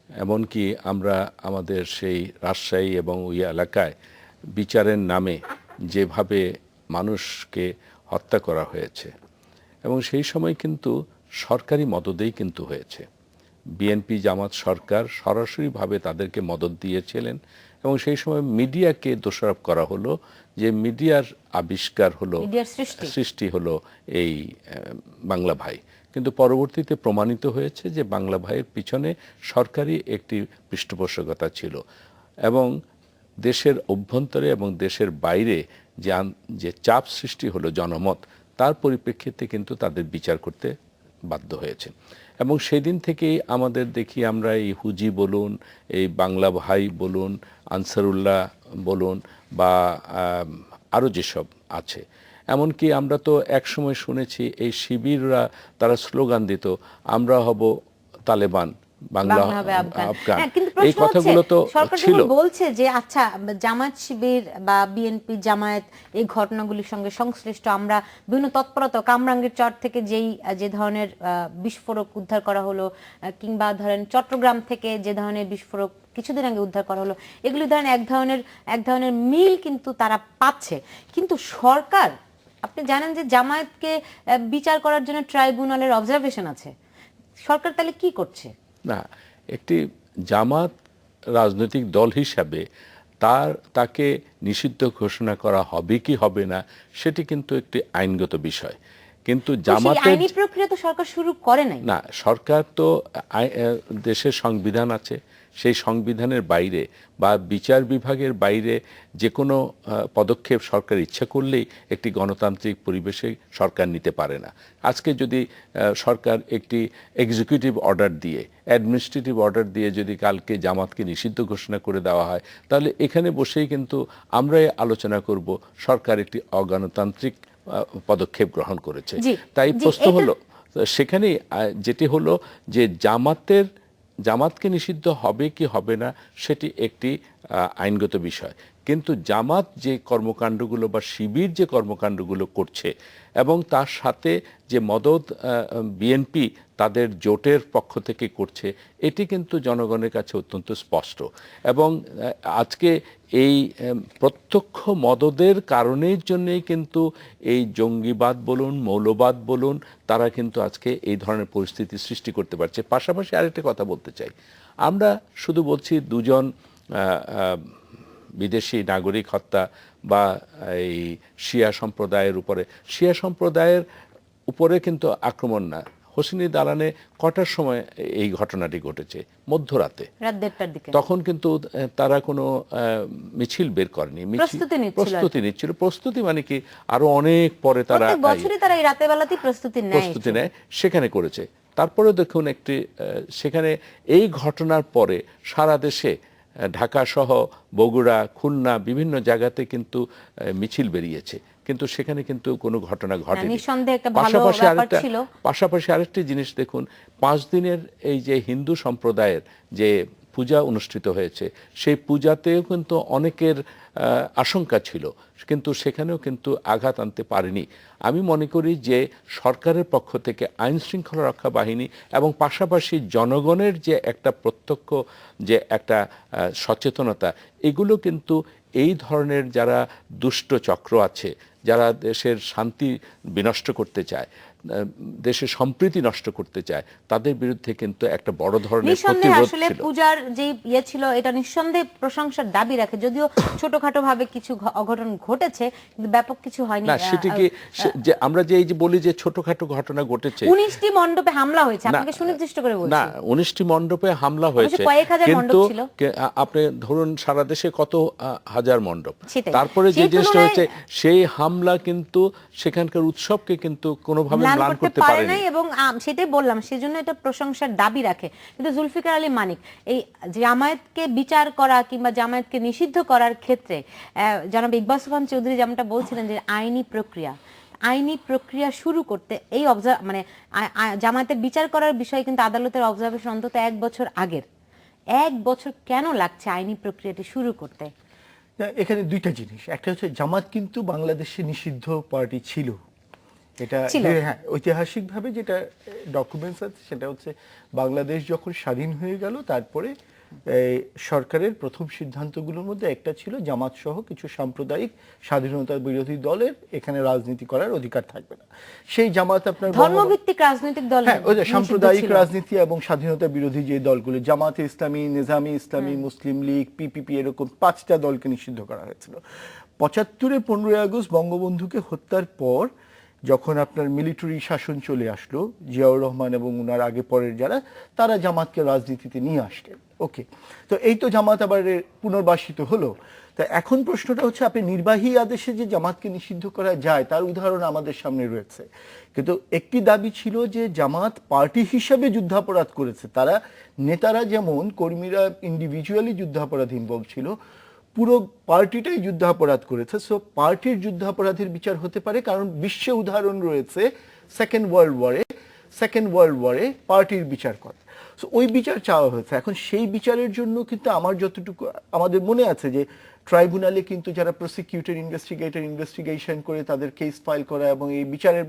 এমনকি আমরা আমাদের সেই রাজশাহী এবং ওই এলাকায় বিচারের নামে যেভাবে মানুষকে হত্যা করা হয়েছে, এবং সেই সময় কিন্তু সরকারি মদদেই কিন্তু হয়েছে। বিএনপি জামাত সরকার সরাসরিভাবে তাদেরকে মদদ দিয়েছিলেন এবং সেই সময় মিডিয়াকে দোষারোপ করা হলো যে মিডিয়ার আবিষ্কার হলো, মিডিয়ার সৃষ্টি হলো এই বাংলা ভাই। কিন্তু পরবর্তীতে প্রমাণিত হয়েছে যে বাংলা ভাইয়ের পিছনে সরকারি একটি পৃষ্ঠপোষকতা ছিল এবং দেশের অভ্যন্তরে এবং দেশের বাইরে যে চাপ সৃষ্টি হলো জনমত, তার পরিপ্রেক্ষিতে কিন্তু তাদের বিচার করতে বাধ্য হয়েছে। এবং সেদিন থেকেই আমাদের দেখি আমরা এই হুজি বলুন, এই বাংলা ভাই বলুন, আনসারুল্লাহ বলুন বা আরও যেসব আছে, এমনকি আমরা তো একসময় শুনেছি এই শিবিররা তারা স্লোগান দিত, আমরা হব তালেবান, বাংলা হবে আফগান। এই কথাগুলো তো সরকার ছিল। বলছে যে আচ্ছা জামায়াত শিবির বা বিএনপি জামায়াত এই ঘটনাগুলির সঙ্গে সংশ্লিষ্ট, আমরা বিভিন্ন তৎপরতা, কামরাঙ্গীর চর থেকে যে ধরনের বিস্ফোরক উদ্ধার করা হলো, কিংবা ধরেন চট্টগ্রাম থেকে যে ধরনের বিস্ফোরক কিছুদিন আগে উদ্ধার করা হলো, এগুলি ধরেন এক ধরনের মিল কিন্তু তারা পাচ্ছে। কিন্তু সরকার, আপনি জানেন যে জামায়াতকে বিচার করার জন্য ট্রাইব্যুনালের অবজারভেশন আছে, সরকার তাহলে কি করছে? না, একটি জামাত রাজনৈতিক দল হিসাবে তাকে নিষিদ্ধ ঘোষণা করা হবে কি হবে না সেটি কিন্তু একটি আইনগত বিষয়। কিন্তু জামাতের আইনি প্রক্রিয়া তো সরকার শুরু করে নাই। না, সরকার তো দেশের সংবিধান আছে, সেই সংবিধানের বাইরে বা বিচার বিভাগের বাইরে যে কোনো পদক্ষেপ সরকার ইচ্ছা করলেই একটি গণতান্ত্রিক পরিবেশে সরকার নিতে পারে না। আজকে যদি সরকার একটি এক্সিকিউটিভ অর্ডার দিয়ে, অ্যাডমিনিস্ট্রেটিভ অর্ডার দিয়ে যদি কালকে জামাতকে নিষিদ্ধ ঘোষণা করে দেওয়া হয়, তাহলে এখানে বসেই কিন্তু আমরাই আলোচনা করব সরকার একটি অগণতান্ত্রিক পদক্ষেপ গ্রহণ করেছে। তাই প্রশ্ন হলো সেখানেই যেটি হলো যে জামাতকে নিষিদ্ধ হবে কি হবে না সেটি একটি আইনগত বিষয়। কিন্তু জামাত যে কর্মকাণ্ডগুলো বা শিবির যে কর্মকাণ্ডগুলো করছে এবং তার সাথে যে মদদ বিএনপি তাদের জোটের পক্ষ থেকে করছে, এটি কিন্তু জনগণের কাছে অত্যন্ত স্পষ্ট। এবং আজকে এই প্রত্যক্ষ মদদের কারণের জন্যই কিন্তু এই জঙ্গিবাদ বলুন, মৌলবাদ বলুন, তারা কিন্তু আজকে এই ধরনের পরিস্থিতি সৃষ্টি করতে পারছে। পাশাপাশি আরেকটা কথা বলতে চাই, আমরা শুধু বলছি দুজন বিদেশি নাগরিক হত্যা বা এই শিয়া সম্প্রদায়ের উপরে কিন্তু আক্রমণ না। হোসেনি দালানে কটার সময় এই ঘটনাটি ঘটেছে? মধ্যরাতে, রাত 1:30টার দিকে। তখন কিন্তু তারা কোনো মিছিল বের করেনি, প্রস্তুতি নিচ্ছিল। প্রস্তুতি মানে কি, আরো অনেক পরে তারা বছরই তারা এই রাতের বেলাতেই প্রস্তুতি নেয়, সেখানে করেছে। তারপরে দেখুন সেখানে এই ঘটনার পরে সারা দেশে ঢাকা সহ বগুড়া, খুলনা বিভিন্ন জায়গাতে কিন্তু মিছিল বেরিয়েছে, কিন্তু সেখানে কিন্তু কোনো ঘটনা ঘটেনি। পাশাপাশি আরেকটি জিনিস দেখুন, 5 দিনের এই যে হিন্দু সম্প্রদায়ের যে পূজা অনুষ্ঠিত হয়েছে, সেই পূজাতেও কিন্তু অনেকের আশঙ্কা ছিল, কিন্তু সেখানেও কিন্তু আঘাত আনতে পারেনি। আমি মনে করি যে সরকারের পক্ষ থেকে আইন শৃঙ্খলা রক্ষা বাহিনী এবং পাশাপাশি জনগণের যে একটা প্রত্যক্ষ যে একটা সচেতনতা, এগুলো কিন্তু এই ধরনের যারা দুষ্ট চক্র আছে, যারা দেশের শান্তি বিনষ্ট করতে চায়, দেশের সম্প্রীতি নষ্ট করতে চায়, তাদের বিরুদ্ধে কিন্তু একটা বড় ধরনের নিঃসন্দেহে প্রতিরোধ আসলে ছিল। পূজার যে ইয়ে ছিল এটা নিঃসন্দেহে প্রশংসার দাবি রাখে, যদিও ছোটখাটো ভাবে কিছু অঘটন ঘটেছে কিন্তু ব্যাপক কিছু হয়নি। না, সেটি কি যে আমরা যে এই যে বলি যে ছোটখাটো ঘটনা ঘটেছে, 19টি মণ্ডপে হামলা হয়েছে, না, আপনাকে সুনির্দিষ্ট করে না, বলছি। 19টি মণ্ডপে হামলা হয়েছে, কয়েক হাজার মণ্ডপ কিন্তু ছিল। আপনি ধরুন সারা দেশে কত হাজার মণ্ডপ, সেটাই। তারপরে যে সেই জিনিসটা তুলনায় হচ্ছে সেই হামলা কিন্তু সেখানকার উৎসবকে কিন্তু কোনোভাবে ম্লান করতে পারেনি। নাই এবং সেটাই বললাম, সেজন্য এটা প্রশংসার দাবি রাখে। কিন্তু জুলফিকার আলী মানিক এই জামায়াতকে বিচার করা কিংবা জামায়াতকে নিষিদ্ধ করার ক্ষেত্রে জনাব ইকবাল সুবহান চৌধুরী যেমনটা বলছিলেন যে আইনি প্রক্রিয়া শুরু করতে এই মানে জামায়াতের বিচার করার বিষয়ে কিন্তু আদালতের অবজারভেশন অন্তত 1 বছর আগের। 1 বছর কেন লাগছে আইনি প্রক্রিয়াটি শুরু করতে? এখানে দুইটা জিনিস, একটা হচ্ছে জামাত কিন্তু বাংলাদেশে নিষিদ্ধ পার্টি ছিল, এটা হ্যাঁ ঐতিহাসিকভাবে যেটা ডকুমেন্টস আছে সেটা হচ্ছে বাংলাদেশ যখন স্বাধীন হয়ে গেল তারপরে সরকারের প্রথম সিদ্ধান্তগুলোর মধ্যে একটা ছিল জামাত সহ কিছু সাম্প্রদায়িক স্বাধীনতা বিরোধী দলের এখানে রাজনীতি করার অধিকার থাকবে না। সেই জামাত আপনার ধর্মভিত্তিক রাজনৈতিক দল, হ্যাঁ ওই যে সাম্প্রদায়িক রাজনীতি এবং স্বাধীনতা বিরোধী যে দলগুলো জামাতে ইসলামী, নিজামী ইসলামী, মুসলিম লীগ, পিপিপি, এরকম 5টা দলকে নিষিদ্ধ করা হয়েছিল। 75-এ 15ই আগস্ট বঙ্গবন্ধুকে হত্যার পর যখন আপনার মিলিটারি শাসন চলে আসলো, জিয়াউর রহমান এবং উনার আগে পরের যারা, তারা জামাতকে রাজনীতিতে নিয়ে আসলেন। ওকে, তো এই তো জামাত আবার পুনর্বাসিত হলো। তা এখন প্রশ্নটা হচ্ছে আপনি নির্বাহী আদেশে যে জামাতকে নিষিদ্ধ করা যায় তার উদাহরণ আমাদের সামনে রয়েছে, কিন্তু একটি দাবি ছিল যে জামাত পার্টি হিসাবে যুদ্ধাপরাধ করেছে। তারা নেতারা যেমন কর্মীরা ইন্ডিভিজুয়ালি যুদ্ধাপরাধ ইনভলভ ছিল, পুরো পার্টিটাই যুদ্ধাপরাধ করেছে। সো পার্টির যুদ্ধাপরাধের বিচার হতে পারে, কারণ বিশ্বে উদাহরণ রয়েছে সেকেন্ড ওয়ার্ল্ড ওয়ারে পার্টির বিচার করে। সো ওই বিচার চাওয়া হয়েছে। এখন সেই বিচারের জন্য কিন্তু আমার যতটুকু আমাদের মনে আছে যে ট্রাইব্যুনালে কিন্তু যারা প্রসিকিউটর, ইনভেস্টিগেশন করে তাদের কেস ফাইল করা এবং এই বিচারের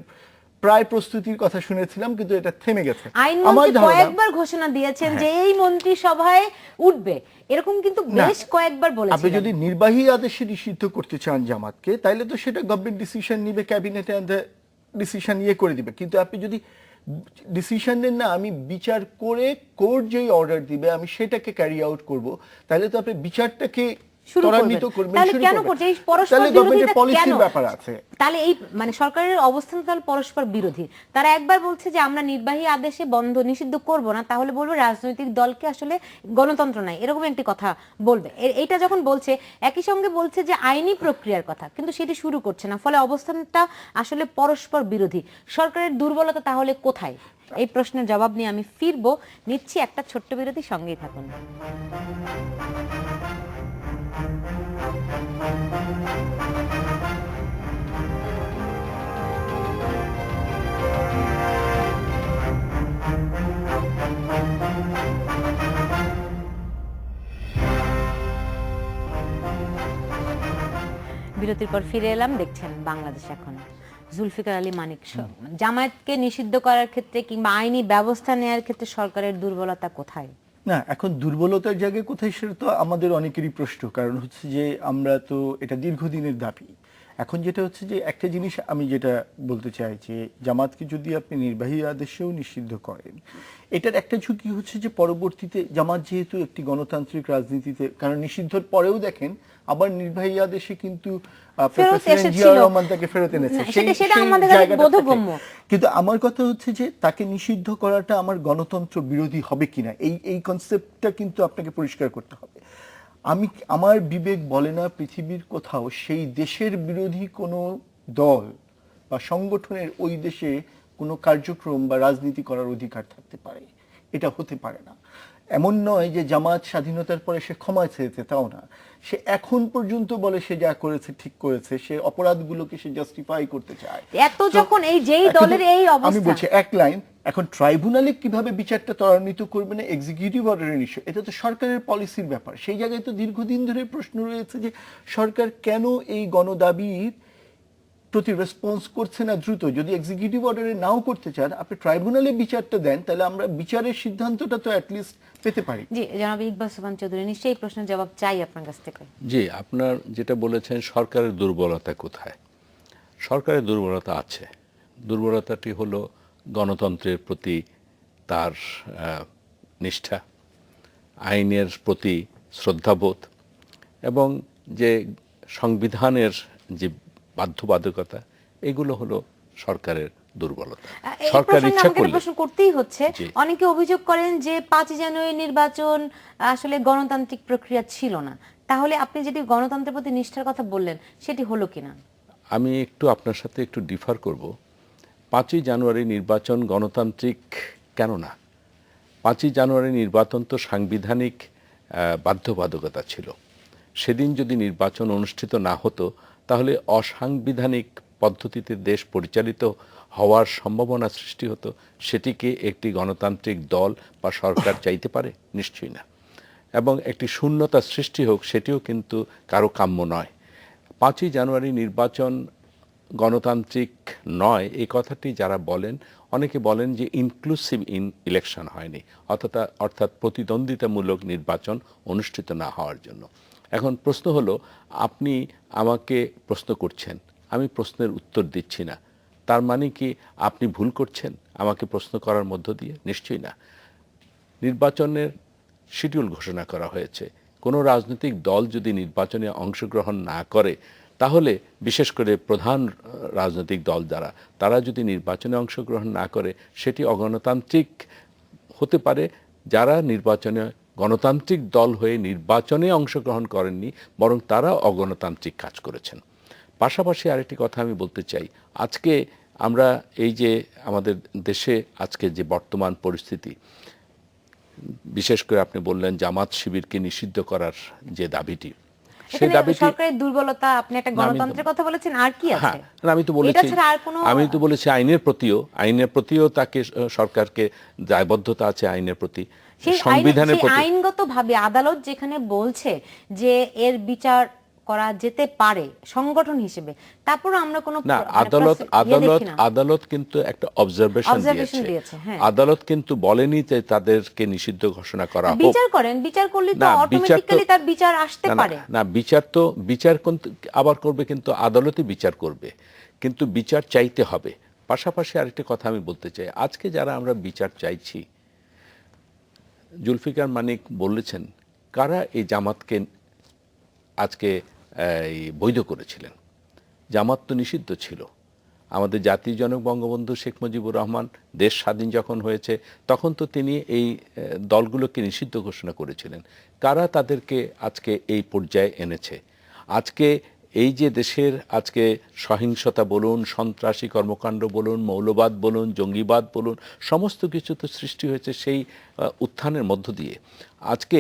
প্রায় প্রস্তুতির কথা শুনেছিলাম, কিন্তু এটা থেমে গেছে। আইনমন্ত্রী কয়েকবার ঘোষণা দিয়েছেন যে এই মন্ত্রিসভায় উঠবে, এরকম কিন্তু বেশ কয়েকবার বলেছেন। আপনি যদি নির্বাহী আদেশে নিষিদ্ধ করতে চান জামাতকে, তাইলে তো সেটা গভর্নমেন্ট ডিসিশন নিবে, ক্যাবিনেটে ডিসিশন নিয়ে করে দিবে। কিন্তু আপনি যদি ডিসিশন নেন না, আমি বিচার করে কোর্ট যেই অর্ডার দিবে আমি সেটাকে ক্যারি আউট করব, তাহলে তো আপনি বিচারটাকে ত্বরান্বিত করবেন। তাহলে কেন করছে এই পরস্পর বিরোধিতা? পলিসির ব্যাপার আছে। তাহলে এই মানে সরকারের অবস্থান তাহলে পরস্পর বিরোধী। তারা একবার বলছে যে আমরা নির্বাহী আদেশে নিষিদ্ধ করব না, তাহলে বলবে রাজনৈতিক দলকে আসলে গণতন্ত্র নাই, এরকম একটি কথা বলবে। এইটা যখন বলছে একই সঙ্গে বলছে যে আইনি প্রক্রিয়ার কথা, কিন্তু সেটি শুরু করছে না, ফলে অবস্থানটা আসলে পরস্পর বিরোধী। সরকারের দুর্বলতা তাহলে কোথায়? এই প্রশ্নের জবাব নিয়ে আমি ফিরবো, নিচ্ছি একটা ছোট্ট বিরতি, সঙ্গেই থাকুন। বিরতির পর ফিরে এলাম, দেখছেন বাংলাদেশ এখন। জুলফিকার আলী মানিক, জামায়াতকে নিষিদ্ধ করার ক্ষেত্রে কিংবা আইনি ব্যবস্থা নেওয়ার ক্ষেত্রে সরকারের দুর্বলতা কোথায়? না, এখন দুর্বলতার জায়গায় কোথায় সেটা তো আমাদের অনেকেরই প্রশ্ন। কারণ হচ্ছে যে আমরা তো এটা দীর্ঘদিনের দাবি। এখন যেটা হচ্ছে যে একটা জিনিস আমি যেটা বলতে চাই যে জামাতকে যদি আপনি নির্বাহী আদেশেও নিষিদ্ধ করেন, এটার একটা ঝুঁকি হচ্ছে যে পরবর্তীতে জামাত যেহেতু একটি গণতান্ত্রিক রাজনীতিতে, কারণ নিষিদ্ধর পরেও দেখেন আবার নির্বাহী আদেশে কিন্তু প্রেসিডেন্ট জিয়াউর রহমান তাকে ফেরত এনেছে, কিন্তু আমার কথা হচ্ছে যে তাকে নিষিদ্ধ করাটা আমার গণতন্ত্র বিরোধী হবে কিনা, এই কনসেপ্টটা কিন্তু আপনাকে পরিষ্কার করতে হবে। আমার বিবেক বলে না পৃথিবীর কোথাও সেই দেশের বিরোধী কোনো দল বা সংগঠনের ওই দেশে কোনো কার্যক্রম বা রাজনীতি করার অধিকার থাকতে পারে, এটা হতে পারে না। এমন নয় যে জামাত স্বাধীনতার পরে সে ক্ষমা চেয়েছে, তাও না। সে এখন পর্যন্ত বলে সে যা করেছে ঠিক করেছে, সে অপরাধগুলোকে সে জাস্টিফাই করতে চায়। এত যখন এই যেই দলের এই অবস্থা, আমি বলছি এক লাইন, এখন ট্রাইব্যুনালে কিভাবে বিচারটা ত্বরান্বিত করবে না এক্সিকিউটিভ অর্ডারের ইস্যু, এটা তো সরকারের পলিসির ব্যাপার। সেই জায়গায় তো দীর্ঘদিন ধরে প্রশ্ন রয়েছে যে সরকার কেন এই গণদাবির প্রতি রেসপন্স করছে না দ্রুত। যদি এক্সিকিউটিভ অর্ডারে নাও করতে চান, আপনি ট্রাইব্যুনালে বিচারটা দেন, তাহলে আমরা বিচারের সিদ্ধান্তটা তো অ্যাটলিস্ট পেতে পারি। জি জনাব ইকবাল সুবহান চৌধুরী, নিশ্চয়ই এই প্রশ্নের জবাব চাই আপনার কাছ থেকে। জি, আপনার যেটা বলেছেন সরকারের দুর্বলতা কোথায়, সরকারের দুর্বলতা আছে। দুর্বলতাটি হলো গণতন্ত্রের প্রতি তার নিষ্ঠা, আইনের প্রতি শ্রদ্ধাবোধ এবং যে সংবিধানের যে বাধ্যবাধকতা, এগুলো হলো সরকারের দুর্বলতা। এই সরকার প্রসঙ্গে ইচ্ছা আমাকে একটা করলে প্রশ্ন করতেই হচ্ছে। জি। অনেকে অভিযোগ করেন যে 5 জানুয়ারি নির্বাচন আসলে গণতান্ত্রিক প্রক্রিয়া ছিল না। তাহলে আপনি যেটি গণতন্ত্রের প্রতি নিষ্ঠার কথা বললেন সেটি হলো কিনা? আমি একটু আপনার সাথে একটু ডিফার করব। 5ই জানুয়ারি নির্বাচন গণতান্ত্রিক কেন না? 5ই জানুয়ারি নির্বাচন তো সাংবিধানিক বাধ্যবাধকতা ছিল। সেদিন যদি নির্বাচন অনুষ্ঠিত না হতো তাহলে অসাংবিধানিক পদ্ধতিতে দেশ পরিচালিত হওয়ার সম্ভাবনা সৃষ্টি হতো। সেটিকে একটি গণতান্ত্রিক দল বা সরকার চাইতে পারে? নিশ্চয়ই না। এবং একটি শূন্যতা সৃষ্টি হোক, সেটিও কিন্তু কারো কাম্য নয়। 5ই জানুয়ারি নির্বাচন গণতান্ত্রিক নয় এই কথাটি যারা বলেন, অনেকে বলেন যে ইনক্লুসিভ ইলেকশন হয়নি, অর্থাৎ প্রতিদ্বন্দ্বিতামূলক নির্বাচন অনুষ্ঠিত না হওয়ার জন্য। এখন প্রশ্ন হলো, আপনি আমাকে প্রশ্ন করছেন, আমি প্রশ্নের উত্তর দিচ্ছি না, তার মানে কি আপনি ভুল করছেন আমাকে প্রশ্ন করার মধ্য দিয়ে? নিশ্চয়ই না। নির্বাচনের শিডিউল ঘোষণা করা হয়েছে। কোনো রাজনৈতিক দল যদি নির্বাচনে অংশগ্রহণ না করে, তাহলে বিশেষ করে প্রধান রাজনৈতিক দল যারা, তারা যদি নির্বাচনে অংশগ্রহণ না করে, সেটি অগণতান্ত্রিক হতে পারে। যারা নির্বাচনে গণতান্ত্রিক দল হয়ে নির্বাচনে অংশগ্রহণ করেননি, বরং তারা অগণতান্ত্রিক কাজ করেছেন। পাশাপাশি আরেকটি কথা আমি বলতে চাই, আজকে আমরা এই যে আমাদের দেশে আজকে যে বর্তমান পরিস্থিতি, বিশেষ করে আপনি বললেন জামাত শিবিরকে নিষিদ্ধ করার যে দাবিটি, সেই দাবিটি সরকারের দুর্বলতা, আপনি একটা গণতন্ত্রের কথা বলেছেন, আর কি আছে? হ্যাঁ, আমি তো বলেছি, এটা ছাড়া আর কোনো আমি তো বলেছি আইনের প্রতিও তাকে সরকারকে দায়বদ্ধতা আছে আইনের প্রতি, সংবিধানের প্রতি। আইনগতভাবে আদালত যেখানে বলছে যে এর বিচার করা যেতে পারে সংগঠন হিসেবে, তারপর আমরা কোনো না, আদালত কিন্তু একটা অবজারভেশন দিয়েছে। হ্যাঁ। আদালত কিন্তু বলেনি যে তাদেরকে নিষিদ্ধ ঘোষণা করা হোক। বিচার করলে তো না, অটোমেটিক্যালি তার বিচার আসতে পারে। না, বিচার আবার করবে, কিন্তু আদালতই বিচার করবে, কিন্তু বিচার চাইতে হবে। পাশাপাশি আরেকটি কথা আমি বলতে চাই, আজকে যারা আমরা বিচার চাইছি, জুলফিকার মানিক বলেছেন কারা এই জামাতকে আজকে বৈধ করেছিলেন। জামাত তো নিষিদ্ধ ছিল। আমাদের জাতির জনক বঙ্গবন্ধু শেখ মুজিবুর রহমান দেশ স্বাধীন যখন হয়েছে, তখন তো তিনি এই দলগুলোকে নিষিদ্ধ ঘোষণা করেছিলেন। কারা তাদেরকে আজকে এই পর্যায়ে এনেছে? আজকে এই যে দেশের আজকে সহিংসতা বলুন, সন্ত্রাসী কর্মকাণ্ড বলুন, মৌলবাদ বলুন, জঙ্গিবাদ বলুন, সমস্ত কিছু তো সৃষ্টি হয়েছে সেই উত্থানের মধ্য দিয়ে। আজকে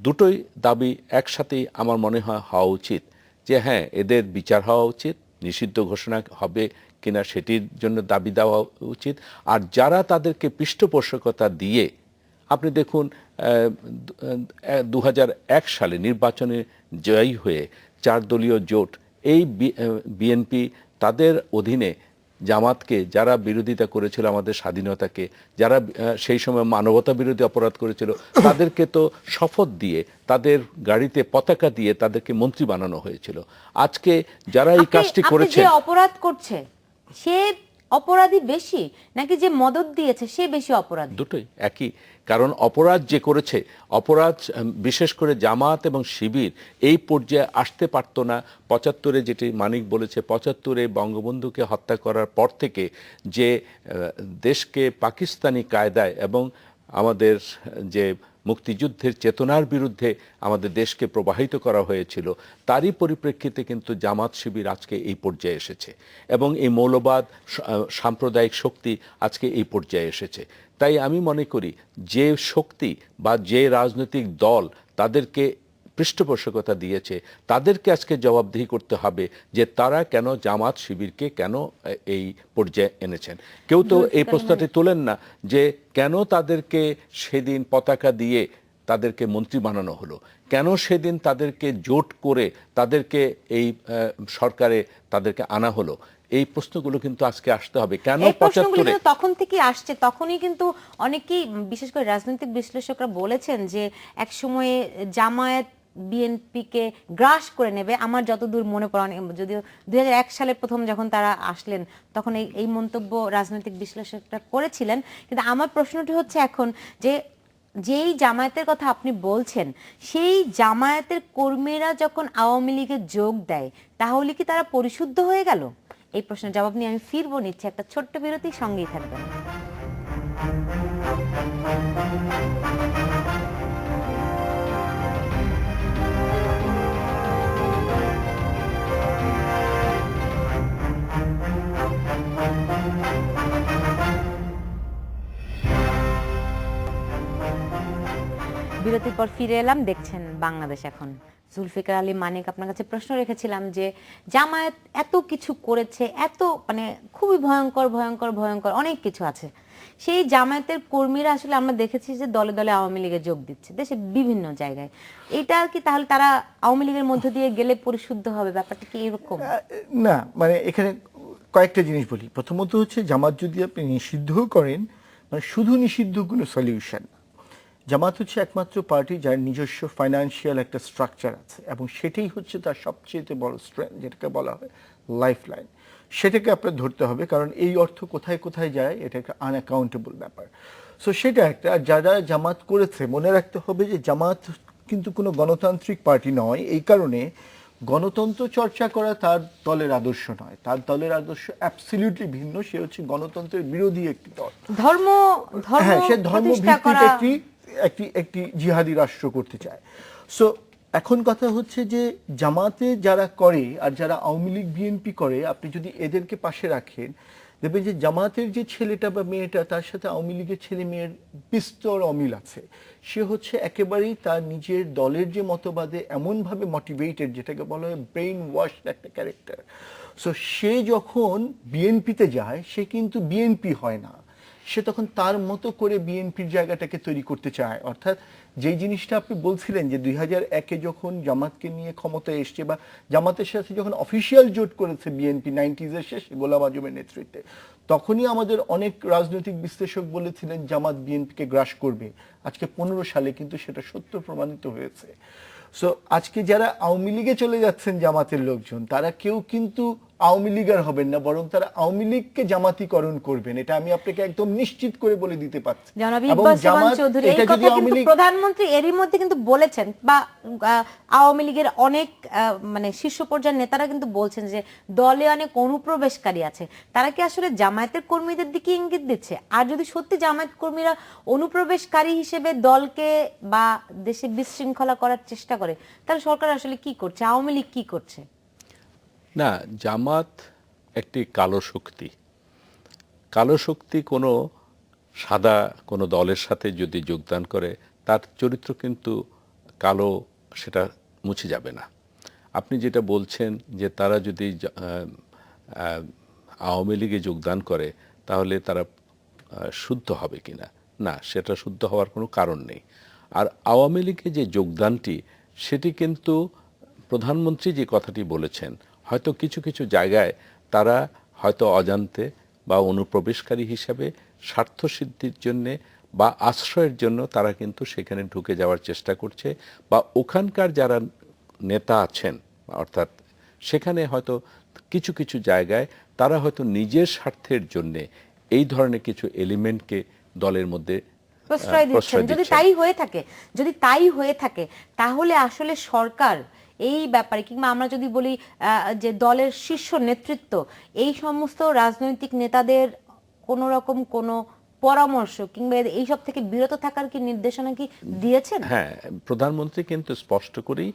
দুটোই দাবি একসাথেই আমার মনে হয় হওয়া উচিত, যে হ্যাঁ, এদের বিচার হওয়া উচিত, নিষিদ্ধ ঘোষণা হবে কিনা সেটির জন্য দাবি দেওয়া উচিত। আর যারা তাদেরকে পৃষ্ঠপোষকতা দিয়ে, আপনি দেখুন 2001 সালে নির্বাচনে জয়ী হয়ে 4 দলীয় জোট, এই বিএনপি তাদের অধীনে জামাতকে, যারা বিরোধিতা করেছিল আমাদের স্বাধীনতাকে, যারা সেই সময় মানবতা বিরোধী অপরাধ করেছিল, তাদেরকে তো শপথ দিয়ে, তাদের গাড়িতে পতাকা দিয়ে তাদেরকে মন্ত্রী বানানো হয়েছিল। আজকে যারা এই কাজটি করেছে, যে অপরাধ করছে সে অপরাধী বেশি, নাকি যে মদদ দিয়েছে সে বেশি অপরাধী? দুটোই একই। কারণ অপরাধ যে করেছে, অপরাধ বিশেষ করে জামাত এবং শিবির এই পর্যায়ে আসতে পারত না। 75-এ যেটি মানিক বলেছে, 75-এ বঙ্গবন্ধুকে হত্যা করার পর থেকে যে দেশকে পাকিস্তানি কায়দায় এবং আমাদের যে মুক্তিযুদ্ধের চেতনার বিরুদ্ধে আমাদের দেশকে প্রবাহিত করা হয়েছিল, তারই পরিপ্রেক্ষিতে কিন্তু জামাত শিবির আজকে এই পর্যায়ে এসেছে, এবং এই মৌলবাদ সাম্প্রদায়িক শক্তি আজকে এই পর্যায়ে এসেছে। তাই আমি মনে করি যে শক্তি বা যে রাজনৈতিক দল তাদেরকে পৃষ্ঠপোষকতা দিয়েছে, তাদেরকে আজকে জবাবদিহি করতে হবে যে তারা কেন জামাত শিবিরকে কেন এই পর্যায়ে এনেছেন। কেউ তো এই প্রশ্নটি তোলেন না যে কেন তাদেরকে সেদিন পতাকা দিয়ে তাদেরকে মন্ত্রী বানানো হলো, কেন সেদিন তাদেরকে জোট করে তাদেরকে এই সরকারে তাদেরকে আনা হলো। এই প্রশ্নগুলো কিন্তু আজকে আসতে হবে। কেন 75-এ তখন থেকে আসছে, তখনই কিন্তু অনেকেই বিশেষ করে রাজনৈতিক বিশ্লেষকরা বলেছেন যে এক সময়ে জামায়াত বিএনপিকে গ্রাস করে নেবে, আমার যতদূর মনে পড়ে, যদিও 2001 সালে প্রথম যখন তারা আসলেন তখন এই মন্তব্য রাজনৈতিক বিশ্লেষকরা করেছিলেন। কিন্তু আমার প্রশ্নটি হচ্ছে এখন যে যেই জামায়াতের কথা আপনি বলছেন, সেই জামায়াতের কর্মীরা যখন আওয়ামী লীগে যোগ দেয় তাহলে কি তারা পরিশুদ্ধ হয়ে গেল? এই প্রশ্নের জবাব নিয়ে আমি ফিরবো, নিচ্ছে একটা ছোট্ট বিরতি, সঙ্গেই থাকবেন। বিরতির পর ফিরে এলাম, দেখছেন বাংলাদেশ এখন। জুলফিকার আলী মানিক, আপনার কাছে প্রশ্ন রেখেছিলাম যে জামায়াত এত কিছু করেছে, এত মানে খুবই ভয়ঙ্কর ভয়ঙ্কর ভয়ঙ্কর অনেক কিছু আছে, সেই জামায়াতের কর্মীরা আসলে আমরা দেখেছি যে দলে দলে আওয়ামী লীগে যোগ দিচ্ছে দেশে বিভিন্ন জায়গায়। এটা কি তাহলে তারা আওয়ামী লীগের মধ্য দিয়ে গেলে পরিশুদ্ধ হবে, ব্যাপারটা কি এরকম? না, মানে এখানে কয়েকটা জিনিস বলি। প্রথমত হচ্ছে জামাত যদি আপনি নিষিদ্ধ করেন, মানে শুধু নিষিদ্ধ কোনো সলিউশন। জামাত হচ্ছে একমাত্র পার্টি যার নিজস্ব ফাইন্যান্সিয়াল একটা স্ট্রাকচার আছে, এবং সেটাই হচ্ছে তার সবচেয়ে বড় স্ট্রেংথ, যেটাকে বলা হয় লাইফ লাইন। সেটাকে আপনার ধরতে হবে, কারণ এই অর্থ কোথায় কোথায় যায় এটা একটা আনঅ্যাকাউন্টেবল ব্যাপার। সো সেটা একটা। আর যারা জামাত করেছে, মনে রাখতে হবে যে জামাত কিন্তু কোনো গণতান্ত্রিক পার্টি নয়। এই কারণে গণতন্ত্র চর্চা করা তার দলের আদর্শ নয়, তার দলের আদর্শ অ্যাবসলিউটলি ভিন্ন। সে হচ্ছে গণতন্ত্রের বিরোধী একটি দল। ধর্ম হ্যাঁ, সে প্রতিষ্ঠা ধর্মভিত্তিক করা, একটি জিহাদি রাষ্ট্র করতে চায়। সো এখন কথা হচ্ছে যে জামাতে যারা করে আর যারা আওয়ামী লীগ বিএনপি করে, আপনি যদি এদেরকে পাশে রাখেন, দেখবেন যে জামাতের যে ছেলেটা বা মেয়েটা, তার সাথে আওয়ামী লীগের ছেলে মেয়ের বিস্তর অমিল আছে। সে হচ্ছে একেবারেই তার নিজের দলের যে মতবাদে এমনভাবে মোটিভেটেড, যেটাকে বলা হয় ব্রেইন ওয়াশ একটা ক্যারেক্টার। সো সে যখন বিএনপিতে যায়, সে কিন্তু বিএনপি হয় না, সে তখন তার মতো করে বিএনপির জায়গাটাকে তৈরি করতে চায়। অর্থাৎ যেই জিনিসটা আপনি বলছিলেন যে 2001-এ যখন জামাতকে নিয়ে ক্ষমতায় এসছে, বা জামাতের সাথে যখন অফিসিয়াল জোট করেছে বিএনপি 90s-এর শেষে গোলাম আজমের নেতৃত্বে, তখনই আমাদের অনেক রাজনৈতিক বিশ্লেষক বলেছিলেন জামাত বিএনপিকে গ্রাস করবে। আজকে 15 সালে কিন্তু সেটা সত্য প্রমাণিত হয়েছে। সো আজকে যারা আওয়ামী লীগে চলে যাচ্ছেন জামাতের লোকজন, তারা কেউ কিন্তু আওয়ামী লীগার হবেন না, বরং তারা আওয়ামী লীগকে জামাতিকরণ করবেন। এটা আমি আপনাকে একদম নিশ্চিত করে বলে দিতে পারছি। এবং জামাত এটা যদি আওয়ামী লীগ, প্রধানমন্ত্রী এরই মধ্যে কিন্তু বলেছেন, বা আওয়ামী লীগের অনেক মানে শীর্ষ পর্যায়ের নেতারা কিন্তু বলছেন যে দলে অনেক অনুপ্রবেশকারী আছে। তারা কি আসলে জামায়াতের কর্মীদের দিকে ইঙ্গিত দিচ্ছে? আর যদি সত্যি জামায়াত কর্মীরা অনুপ্রবেশকারী হিসেবে দলকে বা দেশে বিশৃঙ্খলা করার চেষ্টা করে, তাহলে সরকার আসলে কি করছে, আওয়ামী লীগ কি করছে? না, জামাত একটি কালো শক্তি। কালো শক্তি কোনো সাদা কোনো দলের সাথে যদি যোগদান করে, তার চরিত্র কিন্তু কালো, সেটা মুছে যাবে না। আপনি যেটা বলছেন যে তারা যদি আওয়ামী লীগে যোগদান করে তাহলে তারা শুদ্ধ হবে কিনা, না, সেটা শুদ্ধ হওয়ার কোনো কারণ নেই। আর আওয়ামী লীগে যে যোগদানটি, সেটি কিন্তু প্রধানমন্ত্রী যে কথাটি বলেছেন, হয়তো কিছু কিছু জায়গায় তারা হয়তো অজান্তে বা অনুপ্রবেশকারী হিসাবে স্বার্থসিদ্ধির জন্যে বা আশ্রয়ের জন্য তারা কিন্তু সেখানে ঢুকে যাওয়ার চেষ্টা করছে, বা ওখানকার যারা নেতা আছেন, অর্থাৎ সেখানে হয়তো কিছু কিছু জায়গায় তারা হয়তো নিজের স্বার্থের জন্যে এই ধরনের কিছু এলিমেন্টকে দলের মধ্যে প্রশ্রয় দিচ্ছেন। যদি তাই হয়ে থাকে তাহলে আসলে সরকার এই ব্যাপারে, কিংবা আমরা যদি বলি যে দলের শীর্ষ নেতৃত্ব, এই সমস্ত রাজনৈতিক নেতাদের কোন রকম কোন পরামর্শ কিংবা এইসব থেকে বিরত থাকার কি নির্দেশনা কি দিয়েছেন? হ্যাঁ, প্রধানমন্ত্রী কিন্তু স্পষ্ট করেই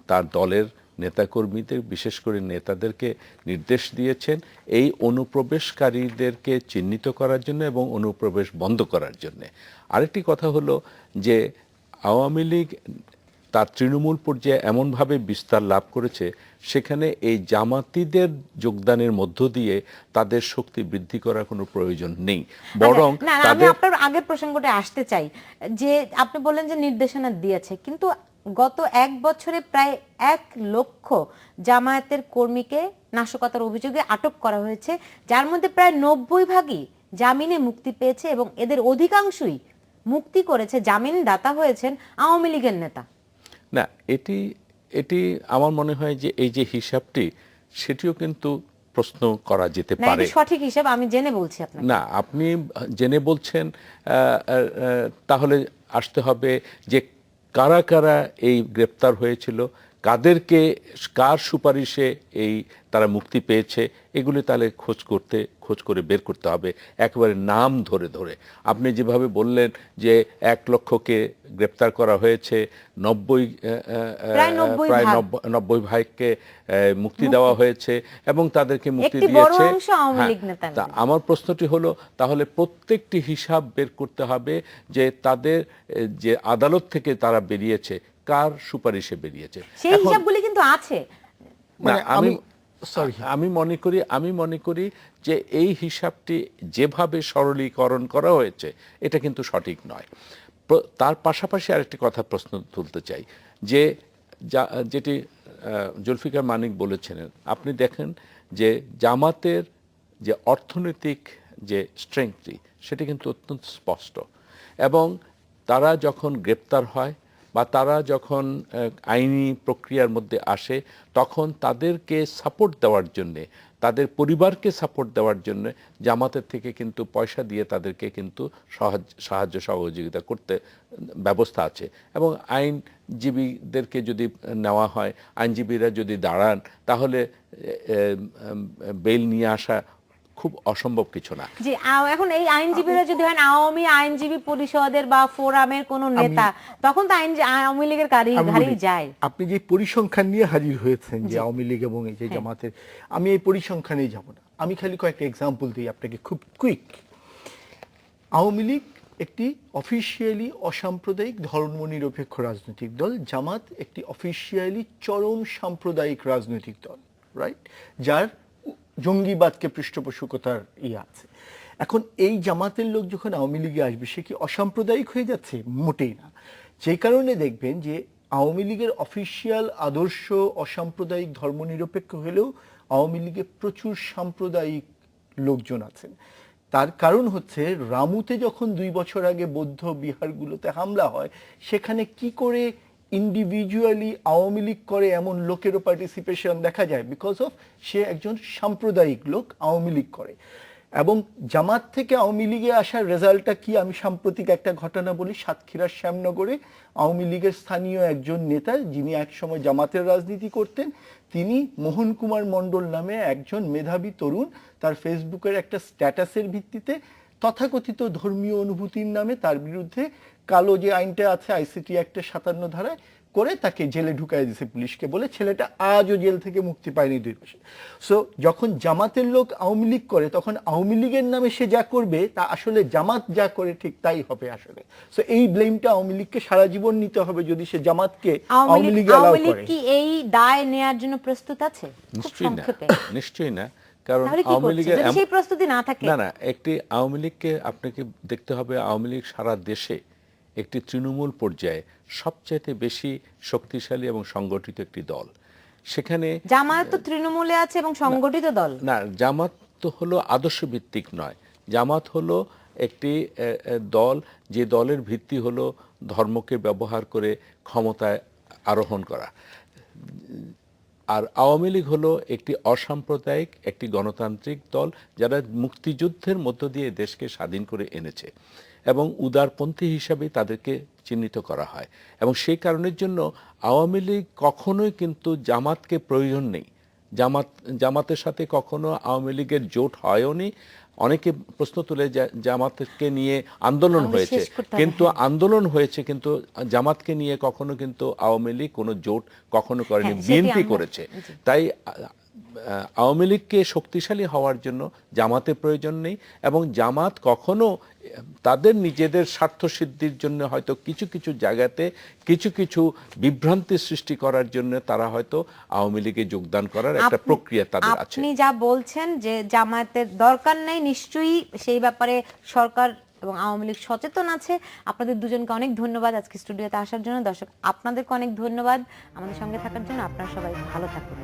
তার দলের নেতাকর্মীদের, বিশেষ করে নেতাদেরকে নির্দেশ দিয়েছেন এই অনুপ্রবেশকারীদেরকে চিহ্নিত করার জন্য এবং অনুপ্রবেশ বন্ধ করার জন্য। আরেকটি কথা হলো যে আওয়ামী লীগ তার তৃণমূল পর্যায়ে এমনভাবে বিস্তার লাভ করেছে, সেখানে এই জামাতিদের যোগদানের মধ্য দিয়ে তাদের শক্তি বৃদ্ধি করার কোনো প্রয়োজন নেই, বরং আমি আপনার আগের প্রসঙ্গটা আসতে চাই যে আপনি বললেন যে নির্দেশনা দিয়েছে, কিন্তু গত 1 বছরে প্রায় 1 লক্ষ জামায়াতের কর্মীকে নাশকতার অভিযোগে আটক করা হয়েছে, যার মধ্যে প্রায় 90% জামিনে মুক্তি পেয়েছে, এবং এদের অধিকাংশই মুক্তি করেছে, জামিনদাতা হয়েছেন আওয়ামী লীগের নেতা। না, এটি এটি আমার মনে হয় যে এই যে হিসাবটি সেটিও কিন্তু প্রশ্ন করা যেতে না, পারে। এটি সঠিক হিসাব, আমি জেনে বলছি আপনাকে। না, আপনি জেনে বলছেন, তাহলে আসতে হবে যে কারা কারা এই গ্রেপ্তার হয়েছিল, কাদেরকে, কার সুপারিশে এই তারা মুক্তি পেয়েছে, এগুলি তাহলে খোঁজ করে বের করতে হবে একেবারে নাম ধরে ধরে। আপনি যেভাবে বললেন যে 1 লক্ষকে গ্রেপ্তার করা হয়েছে, প্রায় 90 ভাইকে মুক্তি দেওয়া হয়েছে এবং তাদেরকে মুক্তি একটি বড় দিয়েছে। অংশ আওয়ামী লীগ নেতা। তা আমার প্রশ্নটি হলো, তাহলে প্রত্যেকটি হিসাব বের করতে হবে যে তাদের যে আদালত থেকে তারা বেরিয়েছে কার সুপারিশে বেরিয়েছে। সেই হিসাবগুলি কিন্তু আছে। মানে আমি মনে করি যে এই হিসাবটি যেভাবে সরলীকরণ করা হয়েছে এটা কিন্তু সঠিক নয়। তার পাশাপাশি আরেকটি কথা প্রশ্ন তুলতে চাই যে যেটি জুলফিকার মানিক বলেছিলেন, আপনি দেখেন যে জামাতের যে অর্থনৈতিক যে স্ট্রেংথটি সেটি কিন্তু অত্যন্ত স্পষ্ট, এবং তারা যখন গ্রেপ্তার হয় বা তারা যখন আইনি প্রক্রিয়ার মধ্যে আসে তখন তাদেরকে সাপোর্ট দেওয়ার জন্যে, তাদের পরিবারকে সাপোর্ট দেওয়ার জন্য জামাতের থেকে কিন্তু পয়সা দিয়ে তাদেরকে কিন্তু সাহায্য সহযোগিতা করতে ব্যবস্থা আছে। এবং আইনজীবীদেরকে যদি নেওয়া হয়, আইনজীবীরা যদি দাঁড়ান, তাহলে বেল নিয়ে আসা খুব অসম্ভব কিছু না। যে এখন এই আইনজীবীরা যদি হয় আওয়ামী আইনজীবী পরিষদের বা ফোরামের কোন নেতা, তখন তো আওয়ামী লীগের ঘাড়েই যায়। আপনি যে পরিসংখ্যান নিয়ে হাজির হয়েছেন যে আওয়ামী লীগ এবং এই যে জামাতের, আমি এই পরিসংখ্যানেই যাব না, আমি খালি কয়েকটা এক্সাম্পল দিই আপনাকে খুব কুইক। আওয়ামী লীগ একটি অফিসিয়ালি অসাম্প্রদায়িক ধর্মনিরপেক্ষ রাজনৈতিক দল, জামাত একটি অফিসিয়ালি চরম সাম্প্রদায়িক রাজনৈতিক দল, রাইট, যার জঙ্গিবাদকে পৃষ্ঠপোষকতার আছে। এখন এই জামাতের লোক যখন আওয়ামী লীগে আসবে, সে কি অসাম্প্রদায়িক হয়ে যাচ্ছে? মোটেই না। যেই কারণে দেখবেন যে আওয়ামী লীগের অফিসিয়াল আদর্শ অসাম্প্রদায়িক ধর্মনিরপেক্ষ হলেও আওয়ামী লীগে প্রচুর সাম্প্রদায়িক লোকজন আছেন। তার কারণ হচ্ছে রামুতে যখন 2 বছর আগে বৌদ্ধ বিহারগুলোতে হামলা হয়, সেখানে কি করে ইন্ডিভিজুয়ালি আওয়ামী লীগ করে এমন লোকেরও পার্টিসিপেশন দেখা যায়, বিকজ অফ সে একজন সাম্প্রদায়িক লোক আওয়ামী লীগ করে। এবং জামাত থেকে আওয়ামী লীগে আসার রেজাল্টটা কি, আমি সাম্প্রতিক একটা ঘটনা বলি। সাতক্ষীরার শ্যামনগরে আওয়ামী লীগের স্থানীয় একজন নেতা, যিনি একসময় জামাতের রাজনীতি করতেন, তিনি মোহন কুমার মণ্ডল নামে একজন মেধাবী তরুণ, তার ফেসবুকের একটা স্ট্যাটাসের ভিত্তিতে তথাকথিত ধর্মীয় অনুভূতির নামে তার বিরুদ্ধে কালো যে আইনটা আছে আইসিটি অ্যাক্টের 57 ধারায় করে তাকে জেলে ঢুকাই দিয়েছে পুলিশকে বলে। ছেলেটা আজও জেল থেকে মুক্তি পায়নি 2 বছর। সো যখন জামাতের লোক আওয়ামী লীগ করে, তখন আওয়ামী লীগের নামে সে যা করবে তা আসলে জামাত যা করে ঠিক তাই হবে আসলে। সো এই ব্লেমটা আওয়ামী লীগকে সারা জীবন নিতে হবে যদি সে জামাতকে আওয়ামী লীগে অ্যালাউ করে। কি এই দায় নেয়ার জন্য প্রস্তুত আছে? নিশ্চয়ই না। কারণ আওয়ামী লীগের সেই প্রস্তুতি না থাকে, না, একটি আওয়ামী লীগকে আপনাকে দেখতে হবে, আওয়ামী লীগ সারা দেশে একটি তৃণমূল পর্যায়ে সবচাইতে বেশি শক্তিশালী এবং সংগঠিত একটি দল। সেখানে জামাত তো তৃণমূলে আছে এবং সংগঠিত দল না। জামাত তো হলো আদর্শ ভিত্তিক নয়, জামাত হলো একটি দল যে দলের ভিত্তি হলো ধর্মকে ব্যবহার করে ক্ষমতায় আরোহণ করা। আর আওয়ামী লীগ হলো একটি অসাম্প্রদায়িক একটি গণতান্ত্রিক দল, যারা মুক্তিযুদ্ধের মধ্য দিয়ে দেশকে স্বাধীন করে এনেছে এবং উদারপন্থী হিসাবে তাদেরকে চিহ্নিত করা হয়। এবং সেই কারণের জন্য আওয়ামী লীগ কখনোই কিন্তু জামাতকে প্রয়োজন নেই। জামাতের সাথে কখনো আওয়ামী লীগের জোট হয়ওনি। অনেকে প্রশ্ন তুলে জামাতকে নিয়ে আন্দোলন হয়েছে, কিন্তু কিন্তু জামাতকে নিয়ে কখনো কিন্তু আওয়ামী লীগ কোনো জোট কখনো করেনি, বিএনপি করেছে। তাই আওয়ামী লীগকে শক্তিশালী হওয়ার জন্য জামাতের প্রয়োজন নেই। এবং জামাত কখনো তাদের নিজেদের স্বার্থ সিদ্ধির জন্য হয়তো কিছু কিছু জায়গাতে কিছু বিভ্রান্তি সৃষ্টি করার জন্য তারা হয়তো আওয়ামী লীগে যোগদান করার একটা প্রক্রিয়া তাদের আছে। আপনি যা বলছেন যে জামায়াতের দরকার নেই, নিশ্চয়ই সেই ব্যাপারে সরকার এবং আওয়ামী লীগ সচেতন আছে। আপনাদের দুজনকে অনেক ধন্যবাদ আজকে স্টুডিওতে আসার জন্য। দর্শক আপনাদেরকে অনেক ধন্যবাদ আমাদের সঙ্গে থাকার জন্য। আপনারা সবাই ভালো থাকুন।